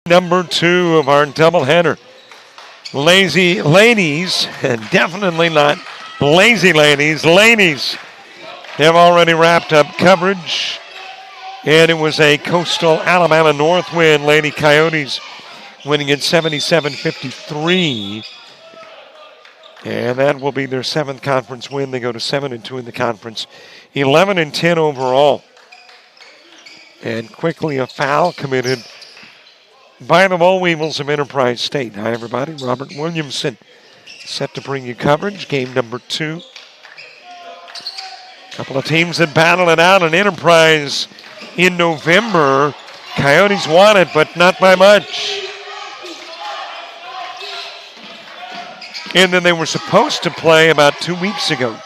Number 2 of our doubleheader. Lazy ladies, and definitely not lazy ladies. Ladies have already wrapped up coverage, and it was a Coastal Alabama North win. Lady Coyotes winning at 77-53, and that will be their 7th conference win. They go to 7-2 in the conference, 11-10 overall. And quickly a foul committed by the Boll Weevils of Enterprise State. Hi, everybody. Robert Williamson set to bring you coverage. Game number 2. A couple of teams that battled it out in Enterprise in November. Coyotes won it, but not by much. And then they were supposed to play about 2 weeks ago,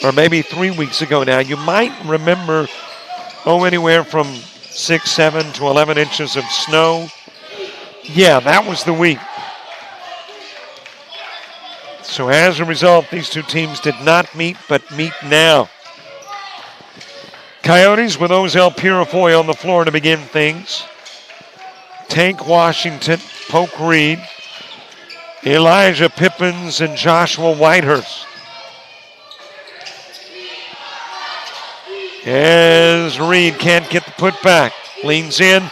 or maybe 3 weeks ago now. You might remember, anywhere from 6, 7 to 11 inches of snow. Yeah, that was the week. So as a result, these two teams did not meet, but meet now. Coyotes with Ozell Purifoy on the floor to begin things. Tank Washington, Polk Reed, Elijah Pippins, and Joshua Whitehurst. As Reed can't get the putback, leans in,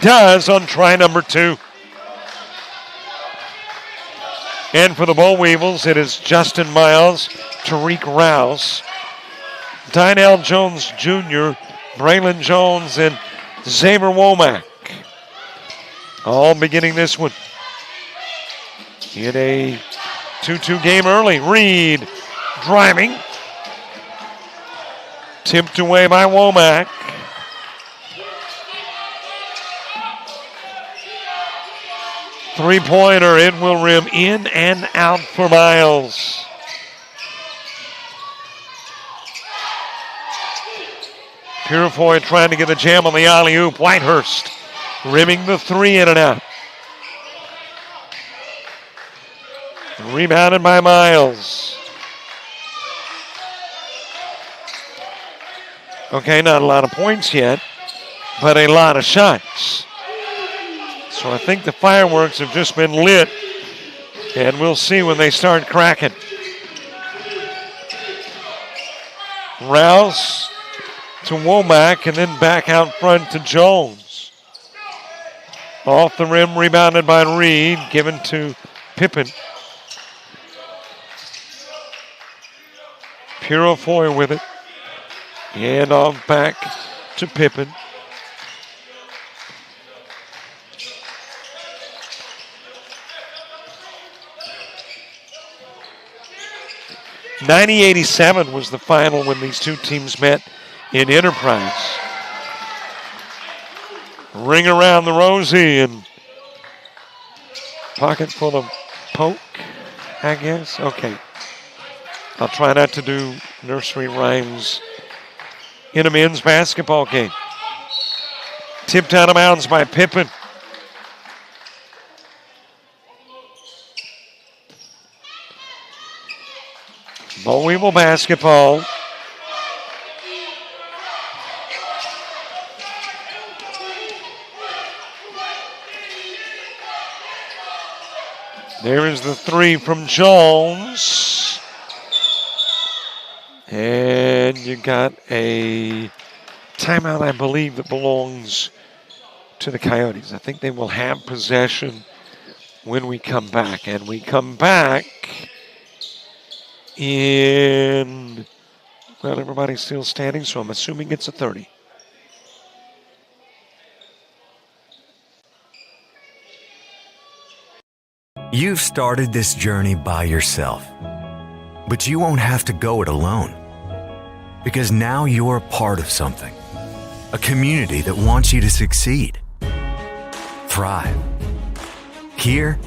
does on try number 2. And for the Boll Weevils, it is Justin Miles, Tariq Rouse, Dynell Jones Jr., Braylon Jones, and Xavier Womack. All beginning this one in a 2-2 game early. Reed driving. Tipped away by Womack. Three-pointer, it will rim in and out for Miles. Purifoy trying to get a jam on the alley-oop. Whitehurst rimming the 3 in and out. Rebounded by Miles. Okay, not a lot of points yet, but a lot of shots. So I think the fireworks have just been lit, and we'll see when they start cracking. Rouse to Womack, and then back out front to Jones. Off the rim, rebounded by Reed, given to Pippin. Purifoy with it. And off back to Pippin. '87 was the final when these two teams met in Enterprise. Ring around the rosy and pocket full of poke, I guess. Okay. I'll try not to do nursery rhymes in a men's basketball game. Tipped out of bounds by Pippin. Boll Weevil basketball. There is the 3 from Jones. And you got a timeout, I believe, that belongs to the Coyotes. I think they will have possession when we come back. And we come back in, well, everybody's still standing, so I'm assuming it's a 30. You've started this journey by yourself, but you won't have to go it alone, because now you're a part of something, a community that wants you to succeed, thrive. Here,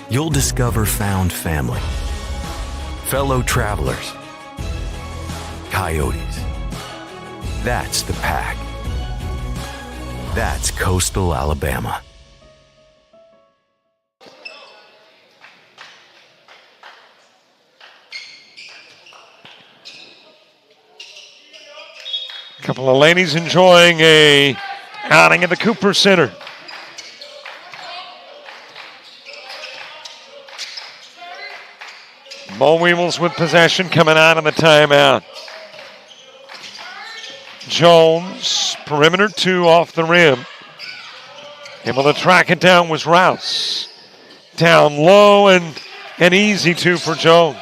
you'll discover found family, fellow travelers, Coyotes. That's the pack. That's Coastal Alabama. Couple of ladies enjoying a outing at the Cooper Center. Mo Weevils with possession coming out of the timeout. Jones, perimeter 2 off the rim. Able to track it down was Rouse. Down low and an easy 2 for Jones.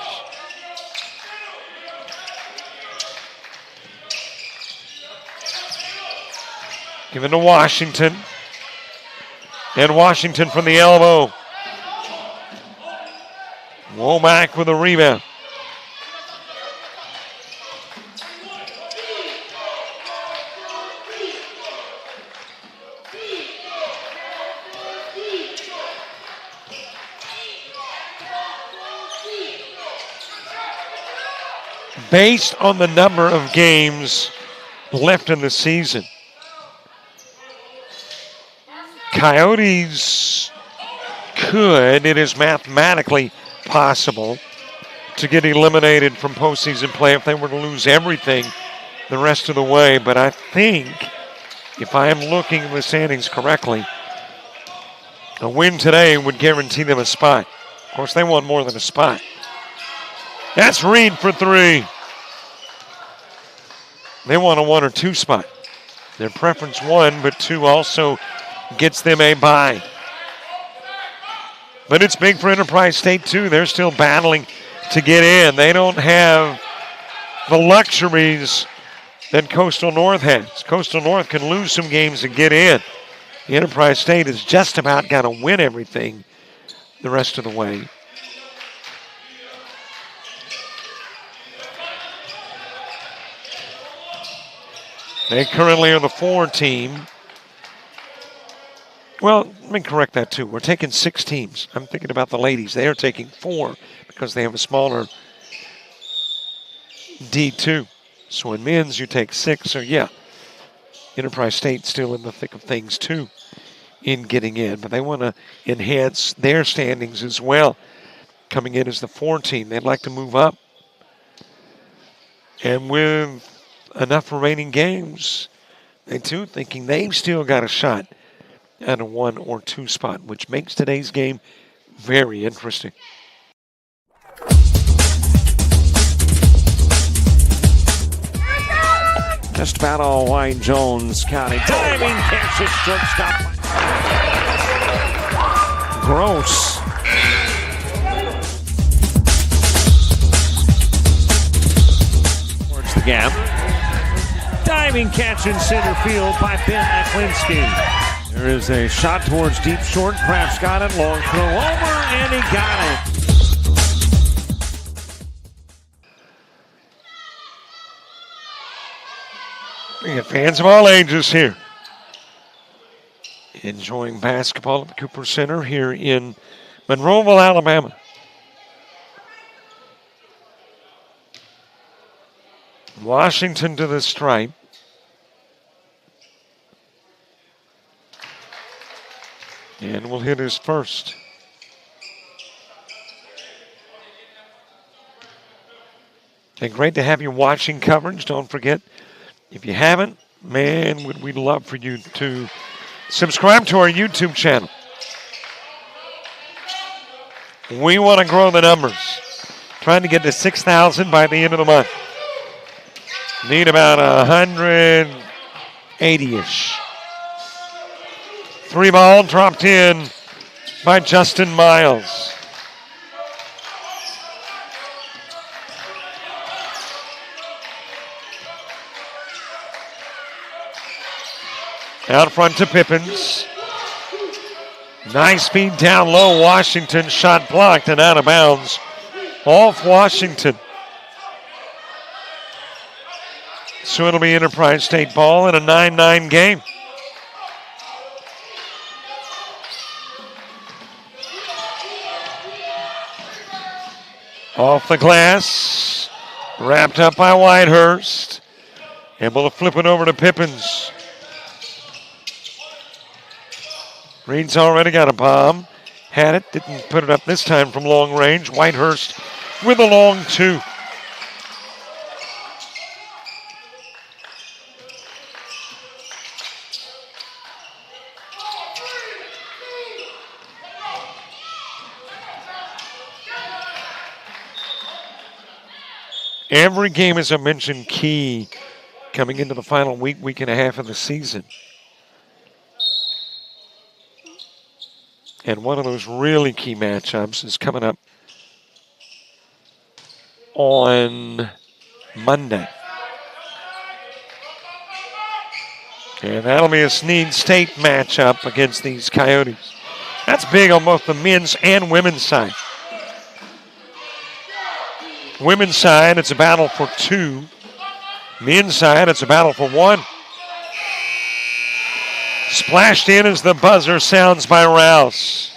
Give it to Washington. And Washington from the elbow. Womack with a rebound. Based on the number of games left in the season, Coyotes could, it is mathematically possible, to get eliminated from postseason play if they were to lose everything the rest of the way. But I think, if I am looking at the standings correctly, a win today would guarantee them a spot. Of course, they want more than a spot. That's Reed for 3. They want a 1 or 2 spot. Their preference 1, but 2 also gets them a bye. But it's big for Enterprise State, too. They're still battling to get in. They don't have the luxuries that Coastal North has. Coastal North can lose some games and get in. Enterprise State has just about got to win everything the rest of the way. They currently are the 4 team. Well, let me correct that too. We're taking 6 teams. I'm thinking about the ladies. They are taking 4 because they have a smaller D2. So in men's, you take 6. So yeah, Enterprise State still in the thick of things too in getting in. But they want to enhance their standings as well. Coming in as the 4 team. They'd like to move up. And with enough remaining games, they too thinking they've still got a shot at a 1 or 2 spot, which makes today's game very interesting. Just about all White Jones County. Diving catch it, shortstop. Gross. Towards the gap. Diving catch in center field by Ben Aklinski. There is a shot towards deep short. Kraft's got it. Long throw over, and he got it. We have fans of all ages here enjoying basketball at the Cooper Center here in Monroeville, Alabama. Washington to the stripe. And will hit his first. And great to have you watching coverage. Don't forget, if you haven't, man, would we love for you to subscribe to our YouTube channel. We want to grow the numbers. Trying to get to 6,000 by the end of the month. Need about 180-ish. 3 ball dropped in by Justin Miles. Out front to Pippins. Nice feed down low. Washington shot blocked and out of bounds. Off Washington. So it'll be Enterprise State ball in a 9-9 game. Off the glass, wrapped up by Whitehurst. Able to flip it over to Pippins. Reed's already got a bomb. Had it, didn't put it up this time from long range. Whitehurst with a long 2. Every game, as I mentioned, key coming into the final week and a half of the season. And one of those really key matchups is coming up on Monday. And that'll be a Snead State matchup against these Coyotes. That's big on both the men's and women's side. Women's side, it's a battle for 2. Men's side, it's a battle for 1. Splashed in as the buzzer sounds by Rouse.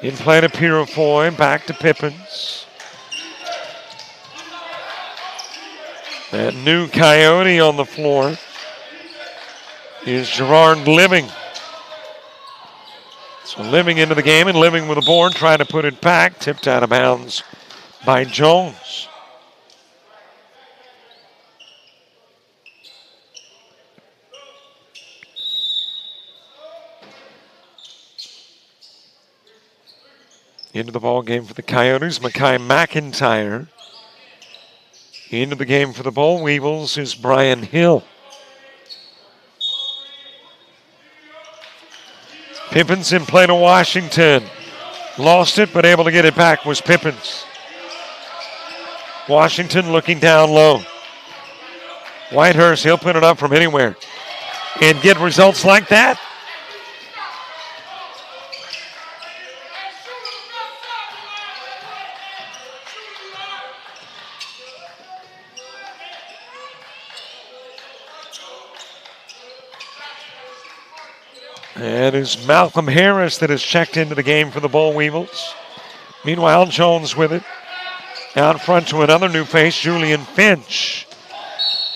In play to Purifoy, back to Pippins. That new Coyote on the floor is Gerard Living. So Living into the game and Living with a board, trying to put it back, tipped out of bounds by Jones. Into the ball game for the Coyotes, Mackay McIntyre. Into the game for the Boll Weevils is Brian Hill. Pippins in play to Washington. Lost it, but able to get it back was Pippins. Washington looking down low. Whitehurst, he'll put it up from anywhere and get results like that. It is Malcolm Harris that has checked into the game for the Boll Weevils. Meanwhile, Jones with it. Out front to another new face, Julian Finch.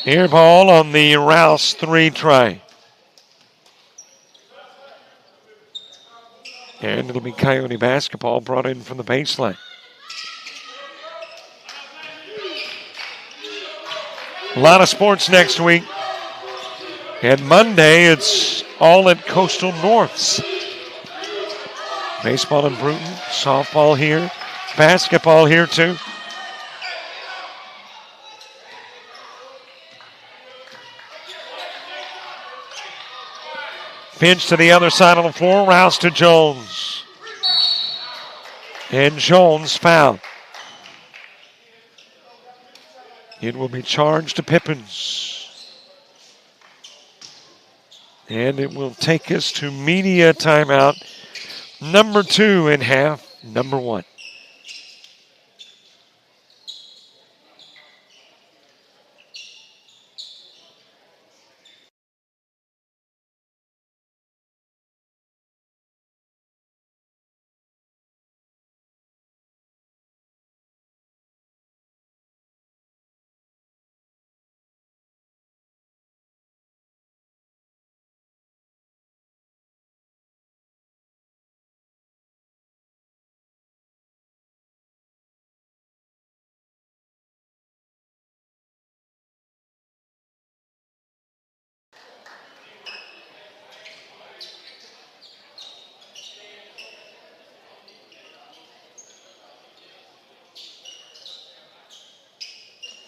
Air ball on the Rouse 3 try. And it'll be Coyote basketball brought in from the baseline. A lot of sports next week. And Monday, it's all at Coastal Norths. Baseball in Bruton, softball here, basketball here too. Finch to the other side of the floor, Rouse to Jones. And Jones fouled. It will be charged to Pippins. And it will take us to media timeout number 2 in half number 1.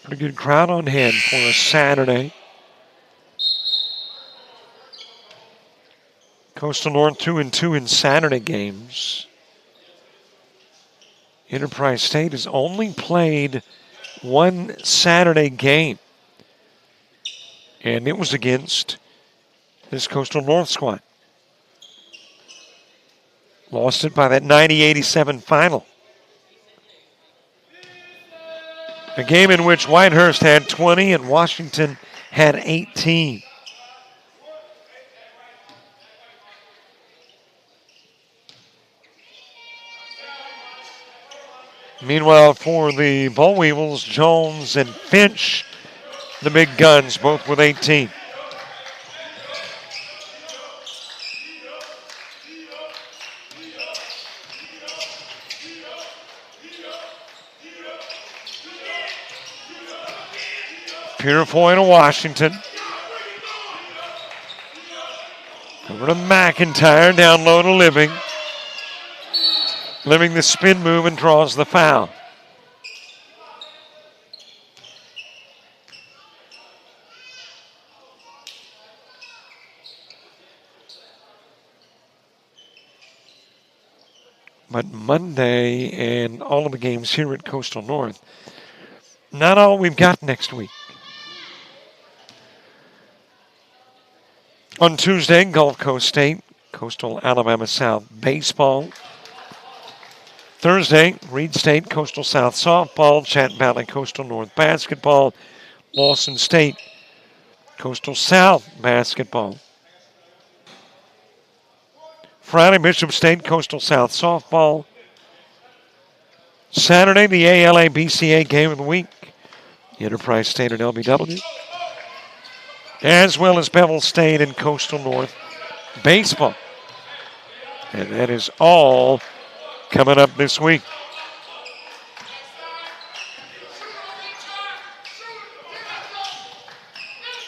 Pretty good crowd on hand for a Saturday. Coastal North 2-2 in Saturday games. Enterprise State has only played one Saturday game. And it was against this Coastal North squad. Lost it by that 90-87 final. A game in which Whitehurst had 20 and Washington had 18. Meanwhile, for the Boll Weevils, Jones and Finch, the big guns, both with 18. Purifoy to Washington. Over to McIntyre, down low to Living. living the spin move and draws the foul. But Monday and all of the games here at Coastal North, not all we've got next week. On Tuesday, Gulf Coast State, Coastal Alabama South baseball. Thursday, Reed State, Coastal South softball, Chat Valley, Coastal North basketball, Lawson State, Coastal South basketball. Friday, Bishop State, Coastal South softball. Saturday, the ALA BCA game of the week, Enterprise State and LBW. As well as Bevel State and Coastal North baseball. And that is all coming up this week.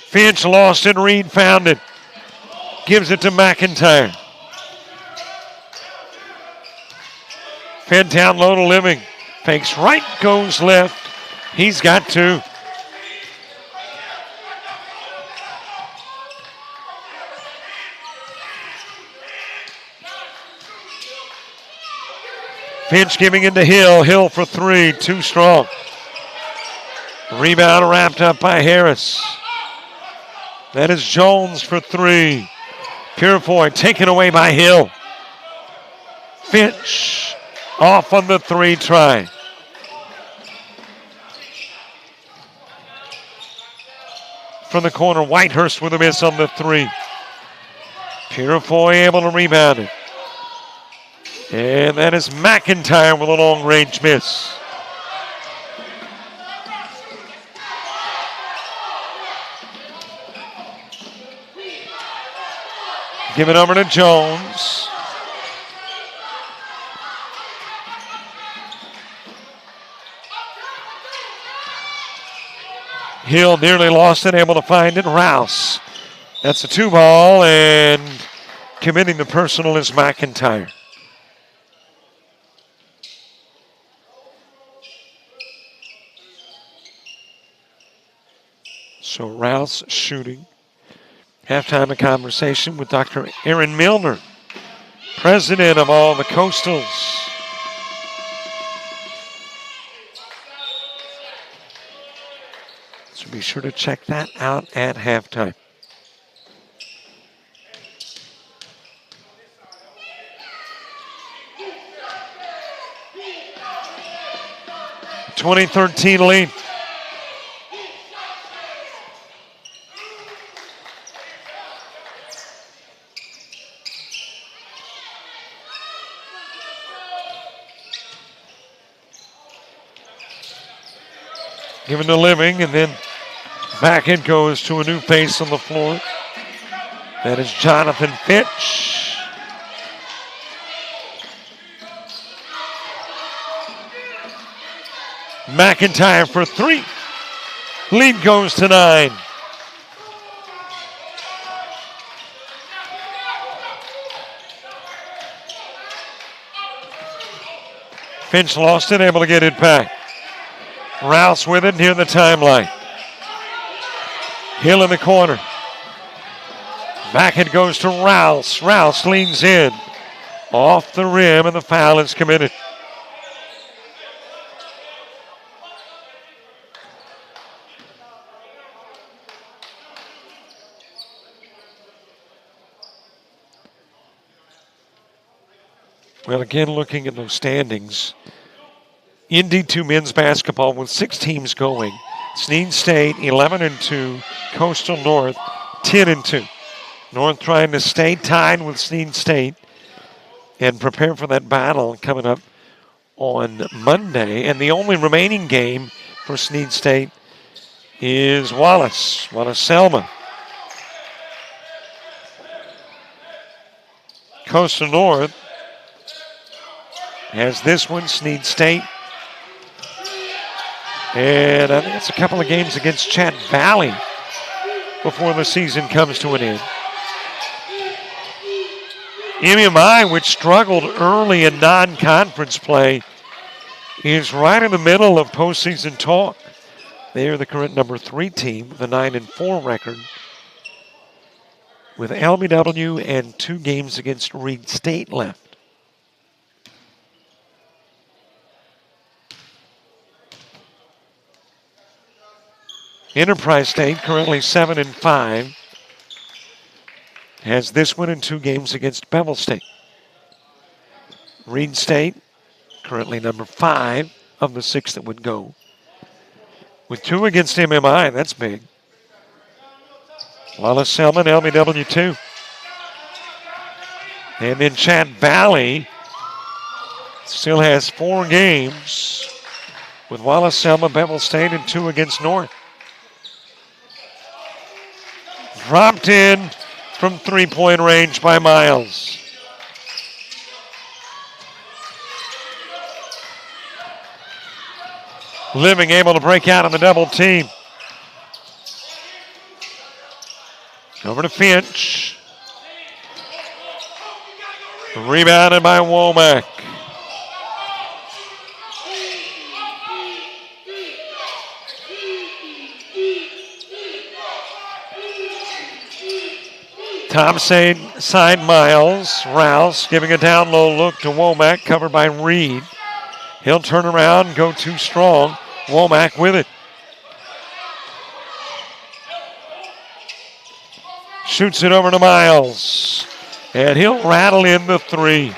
Finch lost it, Reed found it. Gives it to McIntyre. Fed down low to Living. Fakes right, goes left. He's got two. Finch giving it to Hill. Hill for three, too strong. Rebound wrapped up by Harris. That is Jones for three. Purefoy taken away by Hill. Finch off on the three try. From the corner, Whitehurst with a miss on the three. Purefoy able to rebound it. And that is McIntyre with a long-range miss. Give it over to Jones. Hill nearly lost it, able to find it. Rouse. That's a two ball, and committing the personal is McIntyre. So Rouse shooting. Halftime, a conversation with Dr. Aaron Milner, president of all the Coastals. So be sure to check that out at halftime. (2013) lead. Given to Living, and then back it goes to a new face on the floor. That is Jonathan Finch. McIntyre for three. Lead goes to 9. Finch lost it, able to get it back. Rouse with it near the timeline. Hill in the corner. Back it goes to Rouse. Rouse leans in. Off the rim, and the foul is committed. Well, again, looking at those standings, in D2 men's basketball with 6 teams going. Sneed State 11-2, Coastal North 10-2. North trying to stay tied with Sneed State and prepare for that battle coming up on Monday. And the only remaining game for Sneed State is Wallace-Selma. Coastal North has this one, Sneed State. And I think it's a couple of games against Chat Valley before the season comes to an end. MMI, which struggled early in non-conference play, is right in the middle of postseason talk. They are the current number 3 team with a 9-4 record, with LBW and 2 games against Reed State left. Enterprise State, currently 7-5, has this one in 2 games against Bevel State. Reed State, currently number 5 of the 6 that would go, with 2 against MMI. That's big. Wallace Selman, LBW 2. And then Chat Valley still has 4 games with Wallace Selma, Bevel State, and 2 against North. Dropped in from 3-point range by Miles. Living able to break out on the double team. Over to Finch. Rebounded by Womack. Top side Miles. Rouse giving a down low look to Womack, covered by Reed. He'll turn around and go too strong. Womack with it. Shoots it over to Miles. And he'll rattle in the 3.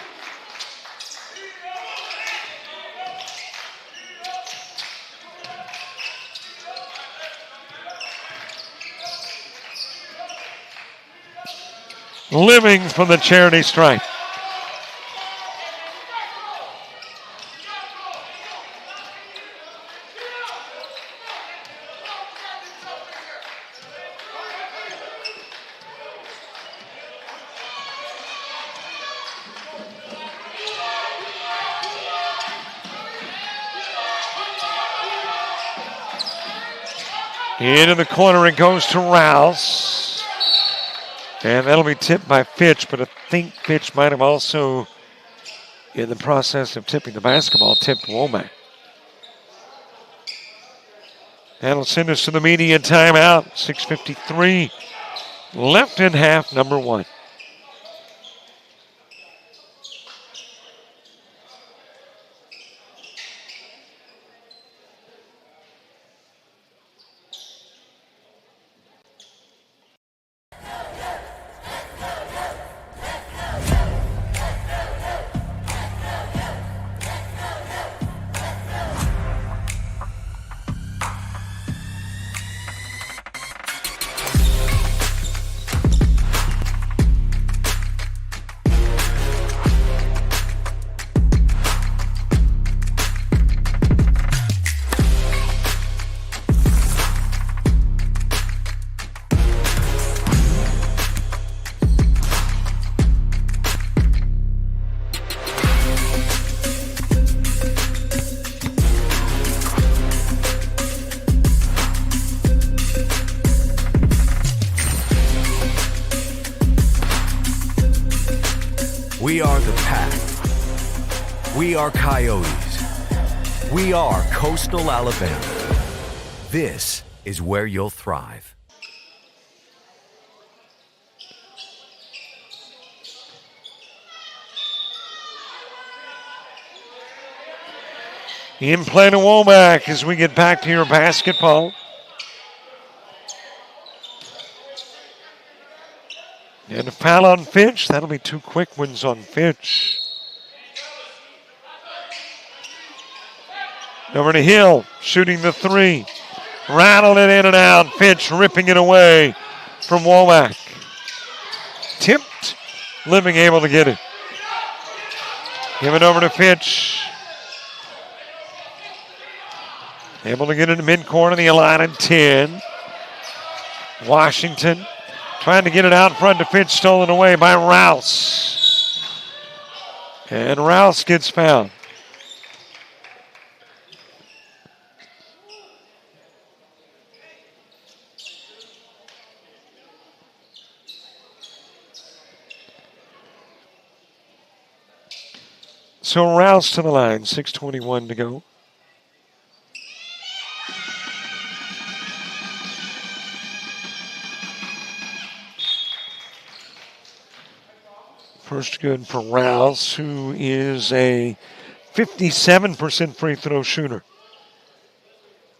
Living from the charity stripe. Into the corner it goes to Rouse. And that'll be tipped by Fitch, but I think Fitch might have also, in the process of tipping the basketball, tipped Womack. That'll send us to the media timeout. 6:53 left in half number 1. We are the Pack. We are Coyotes. We are Coastal Alabama. This is where you'll thrive. In play to Womack as we get back to your basketball. And a foul on Fitch. That'll be 2 quick ones on Fitch. Over to Hill, shooting the 3. Rattled it in and out. Fitch ripping it away from Womack. Tipped. Living able to get it. Give it over to Fitch. Able to get it in midcourt of the allotted 10. Washington trying to get it out front to Fitch, stolen away by Rouse. And Rouse gets fouled. So Rouse to the line, 6:21 to go. First good for Rouse, who is a 57% free throw shooter,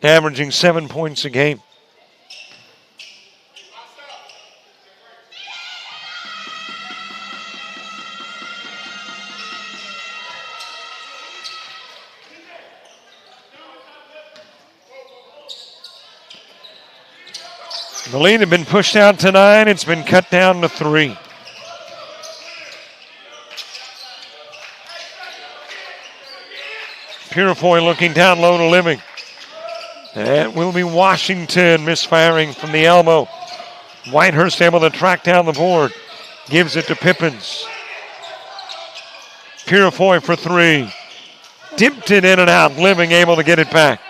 averaging 7 points a game. The lead had been pushed out to 9. It's been cut down to 3. Purifoy looking down low to Living. That will be Washington misfiring from the elbow. Whitehurst able to track down the board. Gives it to Pippins. Purifoy for 3. Dipped it in and out. Living able to get it back.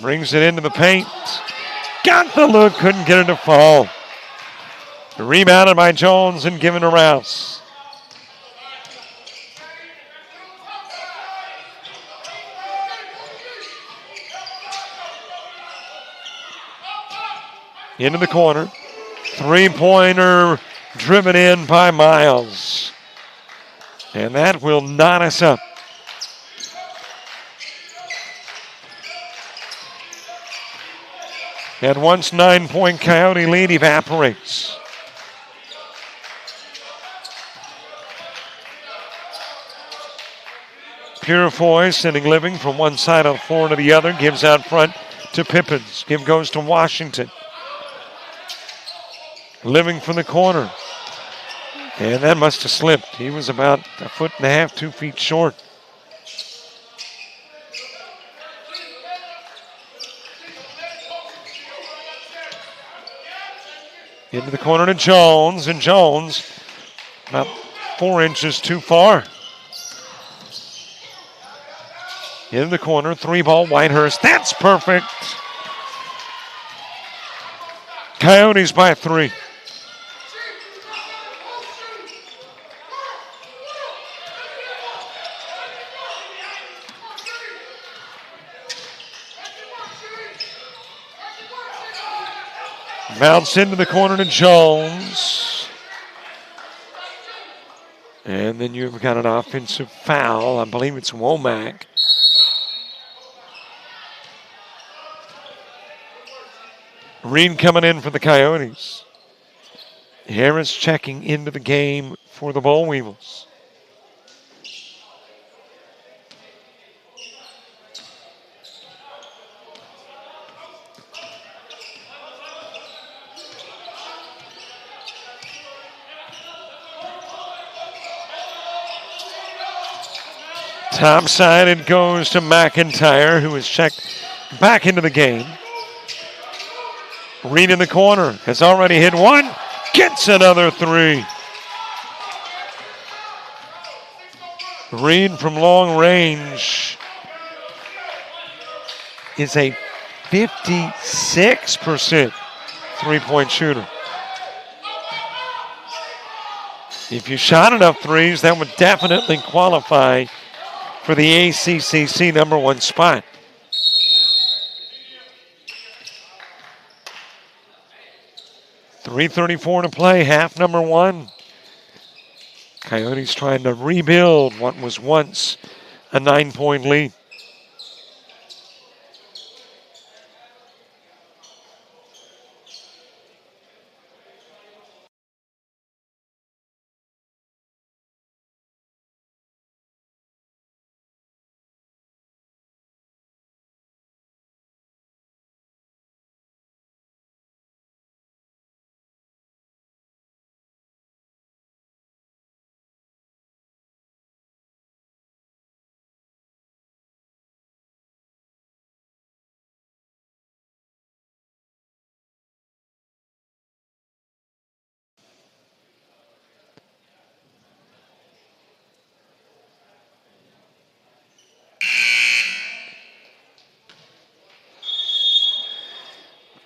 Brings it into the paint. Got the look. Couldn't get it to fall. Rebounded by Jones and given to Rouse. Into the corner. Three-pointer driven in by Miles. And that will knot us up. And once 9-point Coyote lead evaporates. Purifoy sending Living from one side of the floor to the other. Gives out front to Pippins. Give goes to Washington. Living from the corner. And that must have slipped. He was about 1.5 feet, 2 feet short. Into the corner to Jones, and Jones about 4 inches too far. Into the corner, 3-ball, Whitehurst. That's perfect. Coyotes by 3. Bounce into the corner to Jones. And then you've got an offensive foul. I believe it's Womack. Reed coming in for the Coyotes. Harris checking into the game for the Boll Weevils. Top side, it goes to McIntyre, who is checked back into the game. Reed in the corner, has already hit one, gets another 3. Reed from long range is a 56% three-point shooter. If you shot enough threes, that would definitely qualify for the ACCC #1 spot. .334 to play, half number 1. Coyotes trying to rebuild what was once a 9-point lead.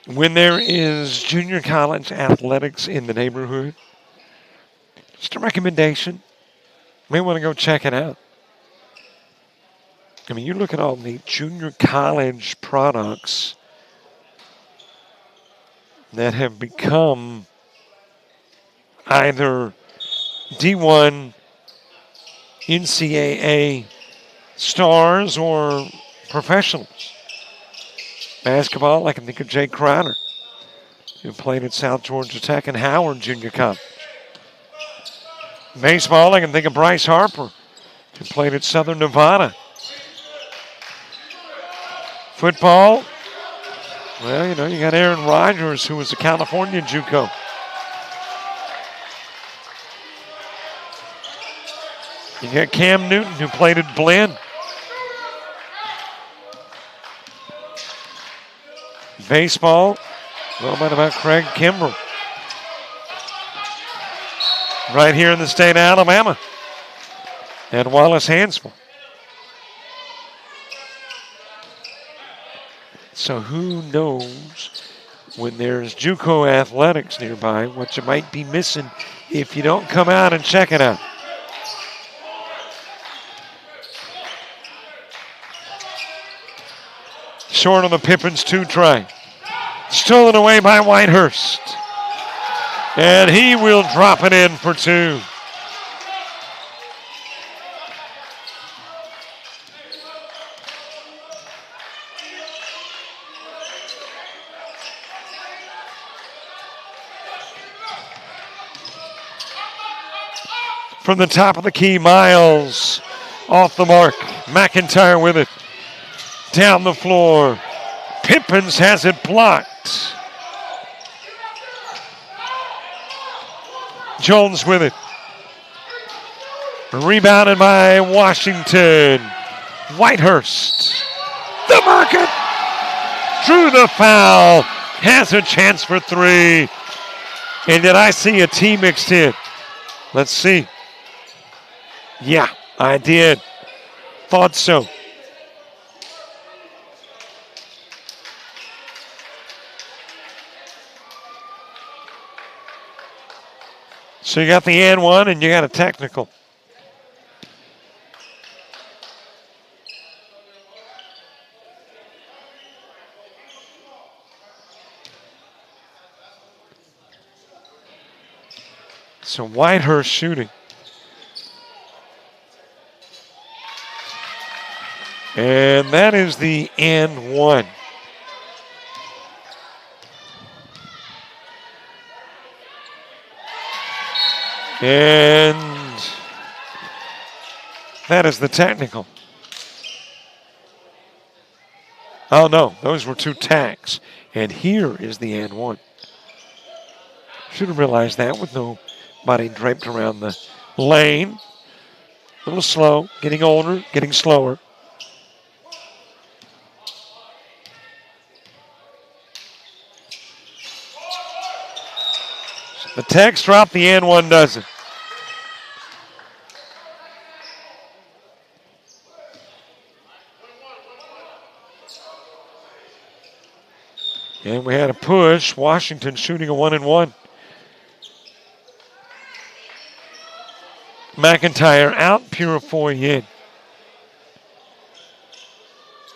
When there is junior college athletics in the neighborhood, just a recommendation, May want to go check it out. I mean, you look at all the junior college products that have become either D1, NCAA stars or professionals. Basketball, I can think of Jay Crowder, who played at South Georgia Tech and Howard Junior College. Baseball, I can think of Bryce Harper, who played at Southern Nevada. Football, well, you know, you got Aaron Rodgers, who was a California JUCO. You got Cam Newton, who played at Blinn. Baseball, well, what about Craig Kimbrell? Right here in the state of Alabama. And Wallace Hansville. So who knows when there's JUCO athletics nearby what you might be missing if you don't come out and check it out. Short on the Pippins 2 try. Stolen away by Whitehurst. And he will drop it in for 2. From the top of the key, Miles off the mark. McIntyre with it. Down the floor. Pippins has it blocked. Jones with it. Rebounded by Washington. Whitehurst. The bucket. Drew the foul. Has a chance for 3. And did I see a T mixed in? Let's see. Yeah, I did. Thought so. So you got the and one and you got a technical. So Whitehurst shooting. And that is the and one. And that is the technical. Oh no, those were 2 tacks. And here is the and one. Should have realized that with nobody draped around the lane. A little slow, getting older, getting slower. The text dropped, the and one doesn't. And we had a push. Washington shooting a 1-and-1. McIntyre out, Purifoy in.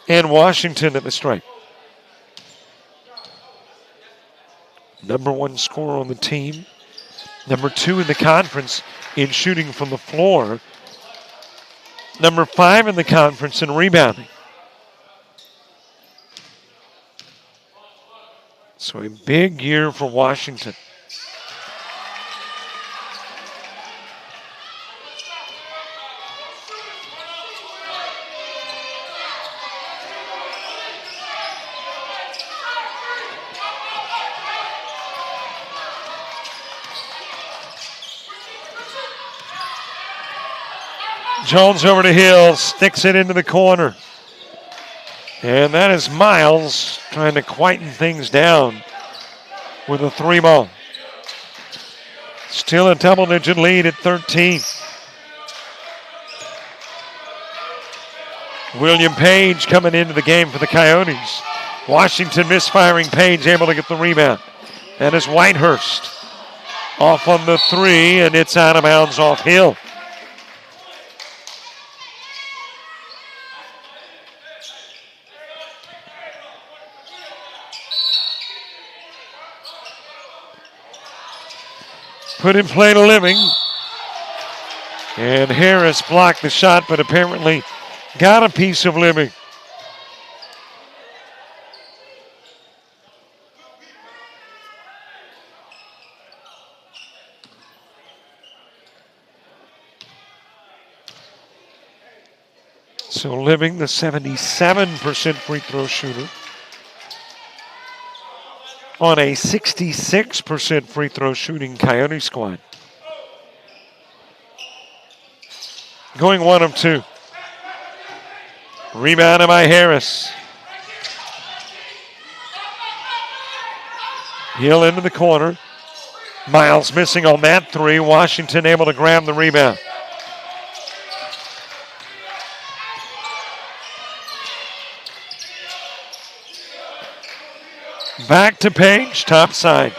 And Washington at the stripe. Number 1 scorer on the team. Number 2 in the conference in shooting from the floor. Number 5 in the conference in rebounding. So a big year for Washington. Jones over to Hill, sticks it into the corner. And that is Miles trying to quieten things down with a 3-ball. Still a double-digit lead at 13. William Page coming into the game for the Coyotes. Washington misfiring, Page able to get the rebound. That is Whitehurst off on the 3, and it's out of bounds off Hill. Put in play to Living. And Harris blocked the shot, but apparently got a piece of Living. So Living, the 77% free throw shooter, on a 66% free throw shooting Coyote squad. Going 1 of 2. Rebounded by Harris. Hill into the corner. Miles missing on that 3. Washington able to grab the rebound. Back to Page, top side.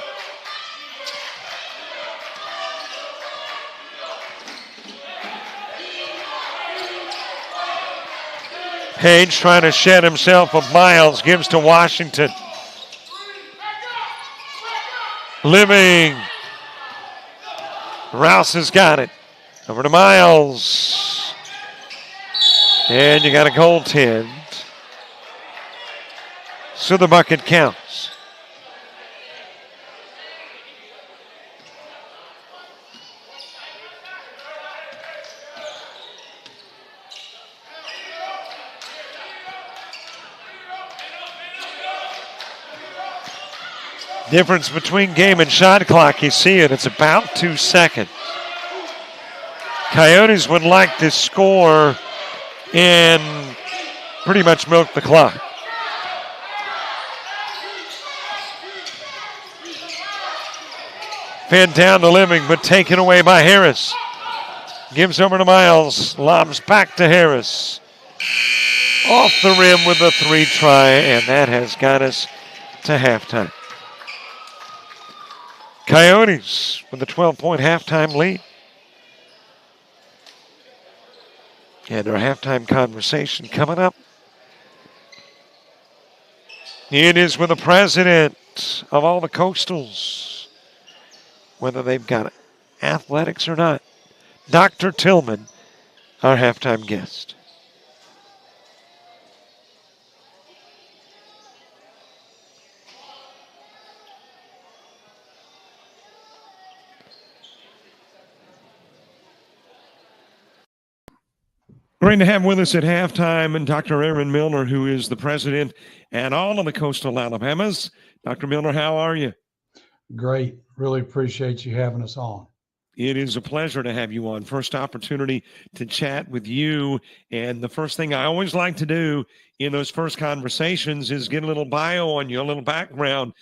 Page trying to shed himself of Miles, gives to Washington. Living. Rouse has got it. Over to Miles. And you got a goaltend. So the bucket counts. Difference between game and shot clock, you see it. It's about 2 seconds. Coyotes would like to score and pretty much milk the clock. Fed down to Living, but taken away by Harris. Gives over to Miles. Lobs back to Harris. Off the rim with a 3 try, and that has got us to halftime. Coyotes with a 12-point halftime lead. And our halftime conversation coming up. It is with the president of all the Coastals, whether they've got athletics or not. Dr. Tillman, our halftime guest. Great to have with us at halftime and Dr. Aaron Milner, who is the president at all of the Coastal Alabamas. Dr. Milner, how are you? Great. Really appreciate you having us on. It is a pleasure to have you on. First opportunity to chat with you. And the first thing I always like to do in those first conversations is get a little bio on you, a little background.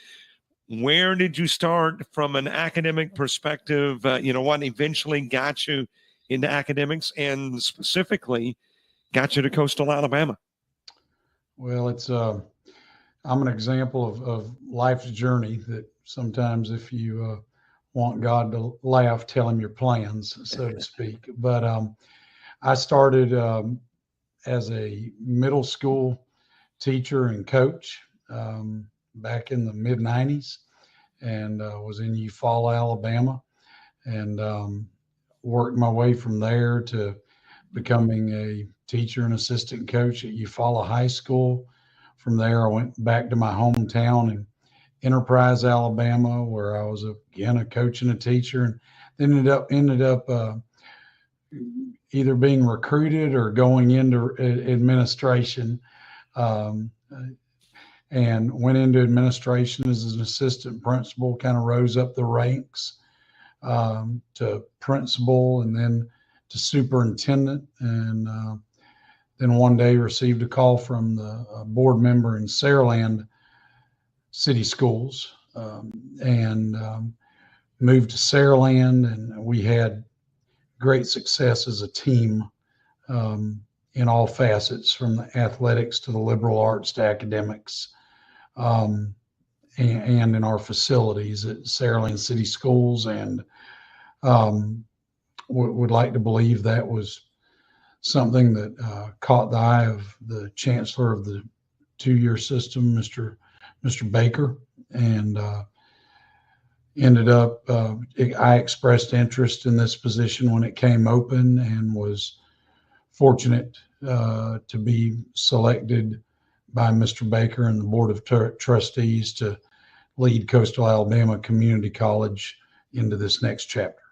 Where did you start from an academic perspective? What eventually got you into academics and specifically got you to Coastal Alabama? Well, I'm an example of life's journey that sometimes if you want God to laugh, tell him your plans, so to speak. But I started as a middle school teacher and coach back in the mid-90s and was in Eufaula, Alabama, and worked my way from there to becoming a teacher and assistant coach at Eufaula High School. From there, I went back to my hometown in Enterprise, Alabama, where I was again a coach and a teacher, and ended up either being recruited or going into administration, and went into administration as an assistant principal. Kind of rose up the ranks to principal, and then to superintendent, and then one day received a call from the board member in Saraland City Schools, and moved to Saraland, and we had great success as a team in all facets, from the athletics to the liberal arts to academics, and in our facilities at Saraland City Schools, and would like to believe that was something that caught the eye of the chancellor of the two-year system, Mr. Baker, and ended up, I expressed interest in this position when it came open and was fortunate to be selected by Mr. Baker and the Board of Trustees to lead Coastal Alabama Community College into this next chapter.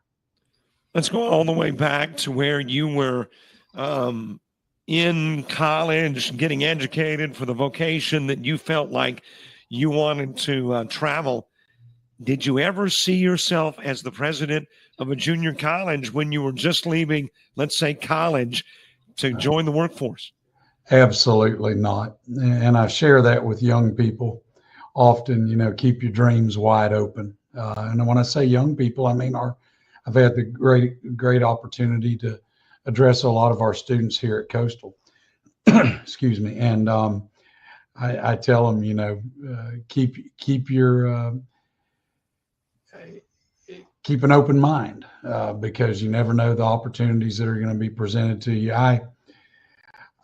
Let's go all the way back to where you were in college, getting educated for the vocation that you felt like you wanted to travel. Did you ever see yourself as the president of a junior college when you were just leaving, let's say, college to join the workforce? Absolutely not. And I share that with young people often, keep your dreams wide open. And when I say young people, I mean I've had the great opportunity to address a lot of our students here at Coastal. Excuse me. And I tell them, keep an open mind because you never know the opportunities that are going to be presented to you.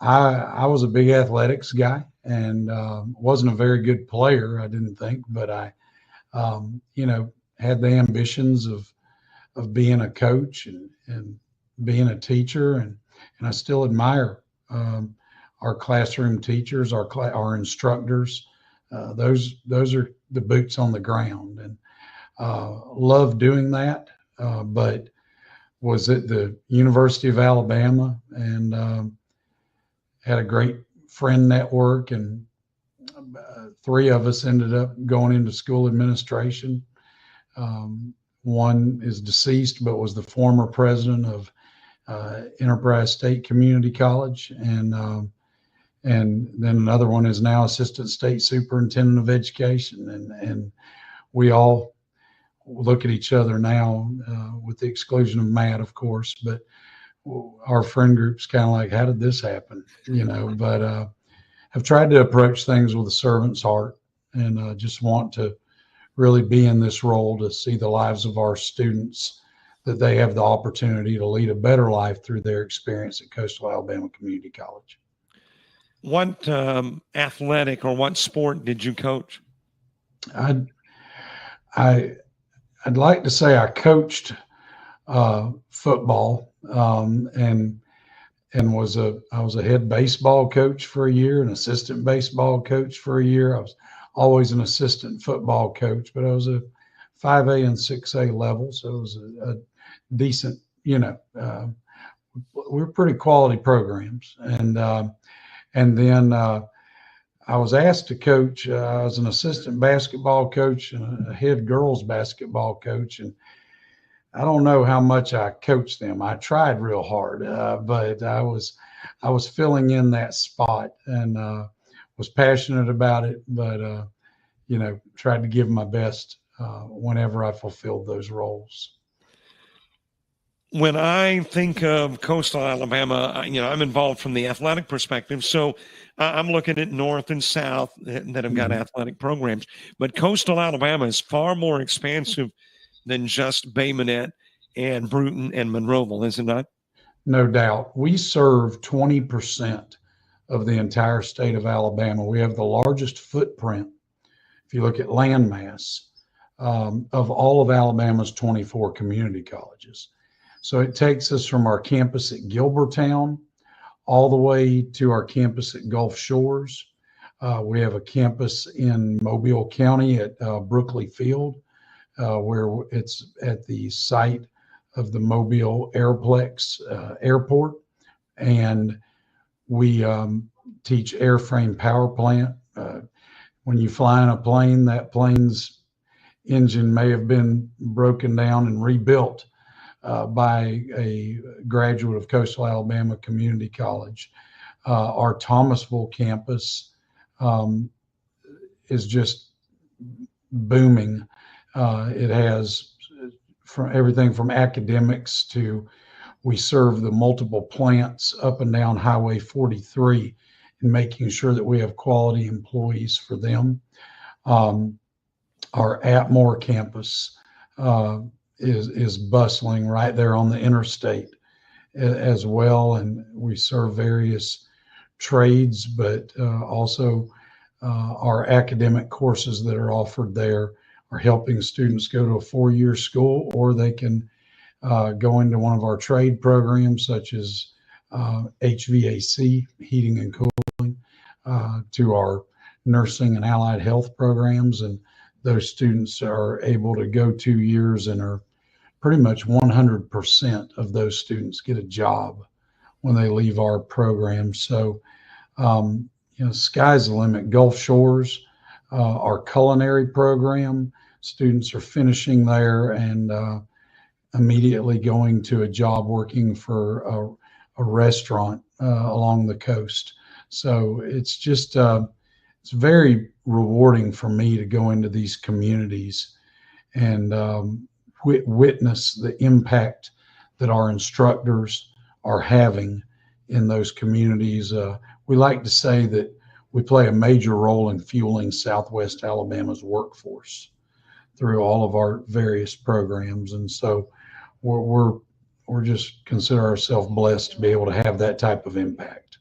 I was a big athletics guy and wasn't a very good player, I didn't think, but I had the ambitions of being a coach and being a teacher, and I still admire our classroom teachers, our instructors. Those are the boots on the ground, and love doing that. But was at the University of Alabama and had a great friend network, and 3 of us ended up going into school administration. One is deceased, but was the former president of Enterprise State Community College, and then another one is now assistant state superintendent of education, and we all look at each other now, with the exclusion of Matt, of course, but our friend group's kind of like, how did this happen? But I've tried to approach things with a servant's heart, and just want to really be in this role to see the lives of our students, that they have the opportunity to lead a better life through their experience at Coastal Alabama Community College. What athletic or what sport did you coach? I'd like to say I coached football, and I was a head baseball coach for a year, an assistant baseball coach for a year. I was always an assistant football coach, but I was a 5A and 6A level, so it was a decent, we're pretty quality programs. And then I was asked to coach. I was an assistant basketball coach and a head girls basketball coach, and I don't know how much I coached them. I tried real hard, but I was filling in that spot, and was passionate about it, but tried to give my best whenever I fulfilled those roles. When I think of Coastal Alabama, I'm involved from the athletic perspective. So I'm looking at North and South that have got athletic programs. But Coastal Alabama is far more expansive than just Bay Minette and Bruton and Monroeville, is it not? No doubt. We serve 20% of the entire state of Alabama. We have the largest footprint, if you look at land mass, of all of Alabama's 24 community colleges. So it takes us from our campus at Gilbertown all the way to our campus at Gulf Shores. We have a campus in Mobile County at Brookley Field, where it's at the site of the Mobile Airplex Airport. And we teach airframe power plant. When you fly in a plane, that plane's engine may have been broken down and rebuilt by a graduate of Coastal Alabama Community College. Our Thomasville campus is just booming. It has everything from academics to, we serve the multiple plants up and down Highway 43 and making sure that we have quality employees for them. Our Atmore campus is bustling right there on the interstate as well, and we serve various trades, but also our academic courses that are offered there are helping students go to a 4-year school, or they can go into one of our trade programs, such as HVAC, heating and cooling, to our nursing and allied health programs. And those students are able to go 2 years, and are pretty much 100% of those students get a job when they leave our program. So, sky's the limit. Gulf Shores, our culinary program, students are finishing there and immediately going to a job working for a restaurant along the coast. So it's just, it's very rewarding for me to go into these communities and witness the impact that our instructors are having in those communities. We like to say that we play a major role in fueling Southwest Alabama's workforce through all of our various programs. And so we're just consider ourselves blessed to be able to have that type of impact.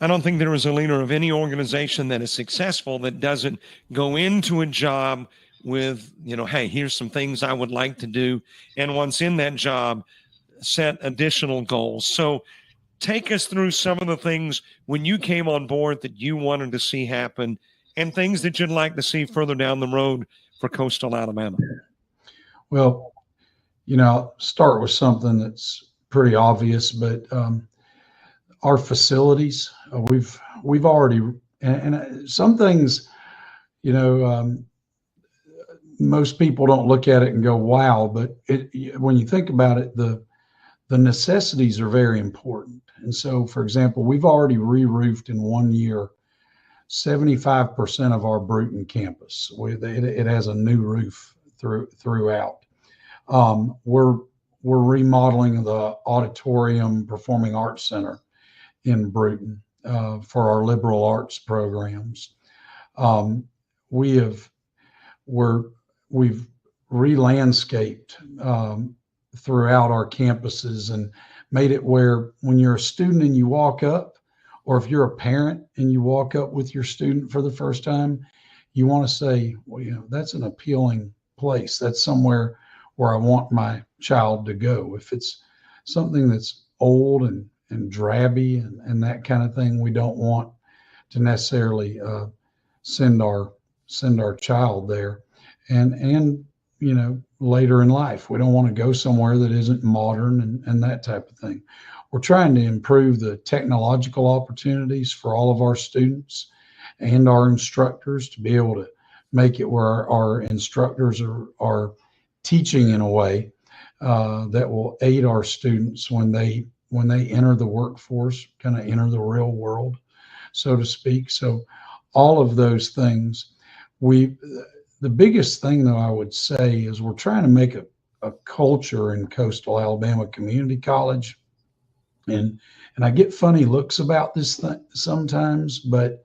I don't think there is a leader of any organization that is successful that doesn't go into a job with, hey, here's some things I would like to do. And once in that job, set additional goals. So take us through some of the things when you came on board that you wanted to see happen, and things that you'd like to see further down the road for Coastal Alabama. Well, I'll start with something that's pretty obvious, but our facilities, we've already, and some things, most people don't look at it and go, wow, but when you think about it, the necessities are very important. And so, for example, we've already re-roofed in 1 year 75% of our Bruton campus. It has a new roof throughout. We're remodeling the auditorium performing arts center in Bruton for our liberal arts programs. We've re-landscaped throughout our campuses and made it where when you're a student and you walk up, or if you're a parent and you walk up with your student for the first time, you want to say, well, that's an appealing place. That's somewhere where I want my child to go. If it's something that's old and drabby and that kind of thing, we don't want to necessarily send our child there. And later in life, we don't want to go somewhere that isn't modern and that type of thing. We're trying to improve the technological opportunities for all of our students and our instructors to be able to make it where our instructors are teaching in a way that will aid our students when they enter the workforce, kind of enter the real world, so to speak. So all of those things, the biggest thing though I would say is we're trying to make a culture in Coastal Alabama Community College. And I get funny looks about this thing sometimes, but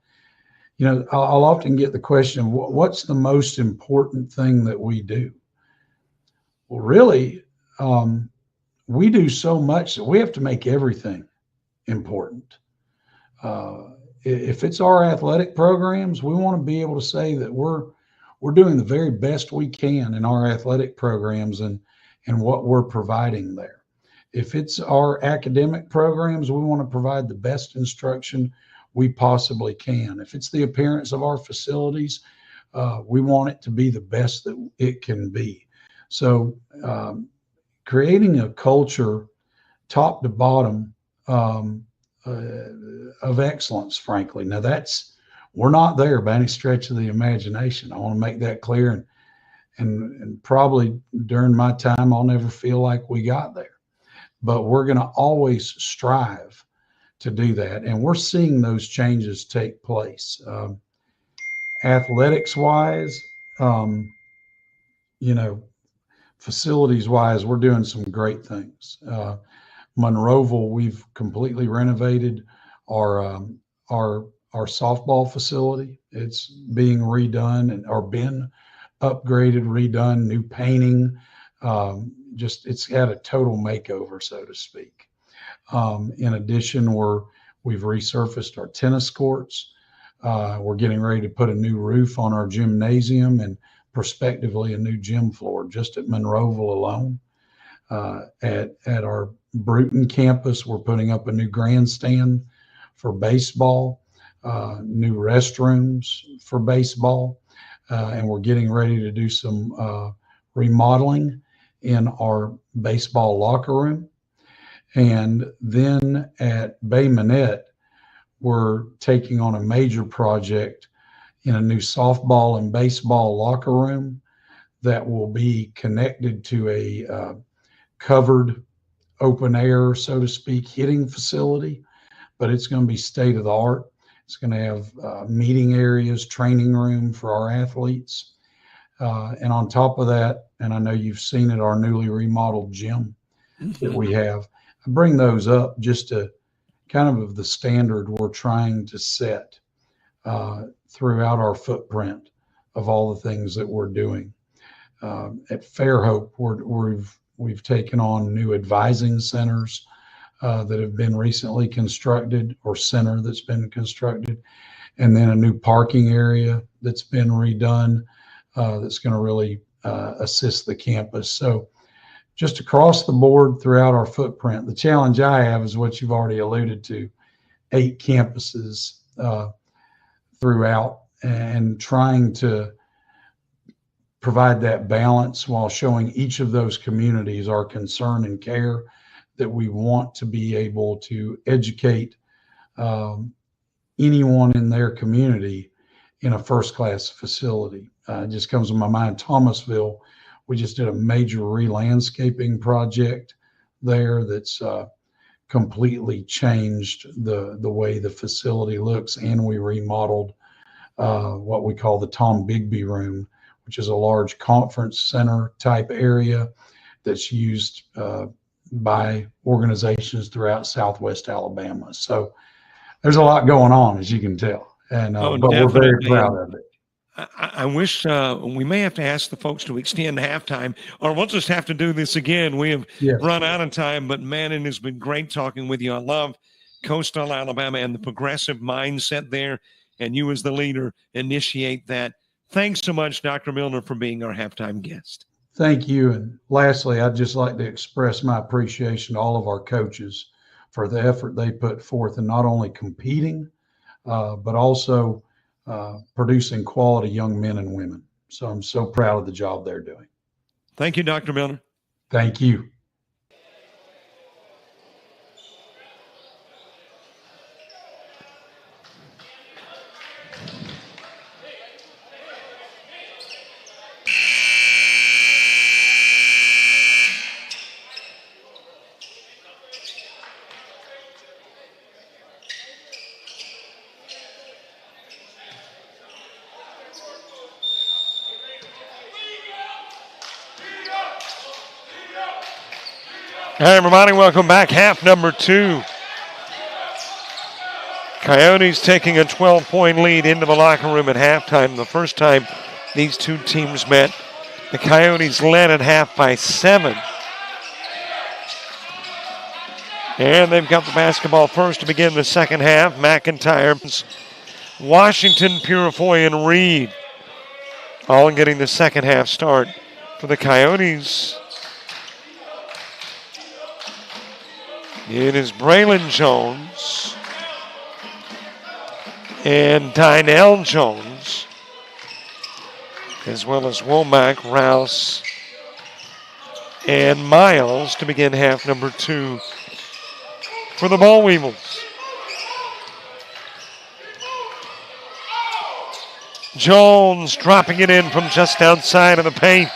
I'll often get the question, what's the most important thing that we do? Well, really, we do so much that we have to make everything important. If it's our athletic programs, we want to be able to say that we're doing the very best we can in our athletic programs and what we're providing there. If it's our academic programs, we want to provide the best instruction we possibly can. If it's the appearance of our facilities, we want it to be the best that it can be. So creating a culture top to bottom of excellence, frankly. Now we're not there by any stretch of the imagination. I want to make that clear. And probably during my time, I'll never feel like we got there. But we're going to always strive to do that. And we're seeing those changes take place. Athletics-wise, facilities-wise, we're doing some great things. Monroeville, we've completely renovated our softball facility. It's being redone or been upgraded, redone, new painting. It's had a total makeover, so to speak. In addition, we've resurfaced our tennis courts. We're getting ready to put a new roof on our gymnasium and prospectively a new gym floor just at Monroeville alone. At our Bruton campus, we're putting up a new grandstand for baseball, new restrooms for baseball, and we're getting ready to do some remodeling in our baseball locker room. And then at Bay Minette, we're taking on a major project in a new softball and baseball locker room that will be connected to a covered open air, so to speak, hitting facility, but it's going to be state of the art. It's going to have meeting areas, training room for our athletes. And on top of that, and I know you've seen it, our newly remodeled gym that we have. I bring those up just to kind of the standard we're trying to set throughout our footprint of all the things that we're doing. At Fairhope, we've taken on new advising centers that have been recently constructed, or center that's been constructed, and then a new parking area that's been redone that's going to really assist the campus. So just across the board throughout our footprint, the challenge I have is what you've already alluded to, 8 campuses throughout, and trying to provide that balance while showing each of those communities our concern and care that we want to be able to educate anyone in their community in a first-class facility. It just comes to my mind, Thomasville, we just did a major re-landscaping project there that's completely changed the way the facility looks, and we remodeled what we call the Tom Bigby Room, which is a large conference center type area that's used by organizations throughout Southwest Alabama. So there's a lot going on, as you can tell, and but we're very proud of it. I wish we may have to ask the folks to extend halftime, or we'll just have to do this again. We have run out of time, but man, it has been great talking with you. I love Coastal Alabama and the progressive mindset there, and you as the leader initiate that. Thanks so much, Dr. Milner, for being our halftime guest. Thank you. And lastly, I'd just like to express my appreciation to all of our coaches for the effort they put forth in not only competing, but also producing quality young men and women. So I'm so proud of the job they're doing. Thank you, Dr. Milner. Thank you. Hi, everybody. Welcome back. Half number 2. Coyotes taking a 12-point lead into the locker room at halftime. The first time these two teams met, the Coyotes led at half by 7. And they've got the basketball first to begin the second half. McIntyre, Washington, Purifoy, and Reed all getting the second half start for the Coyotes. It is Braylon Jones and Dynell Jones, as well as Womack, Rouse, and Miles to begin half number 2 for the Ball Weevils. Jones dropping it in from just outside of the paint.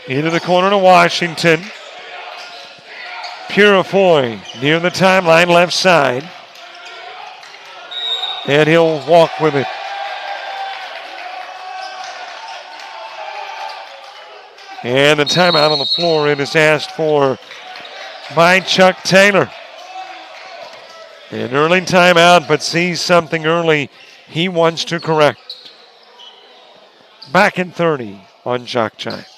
Into the corner to Washington. Purifoy near the timeline, left side. And he'll walk with it. And the timeout on the floor, it is asked for by Chuck Taylor. An early timeout, but sees something early he wants to correct. Back in 30 on JockJive.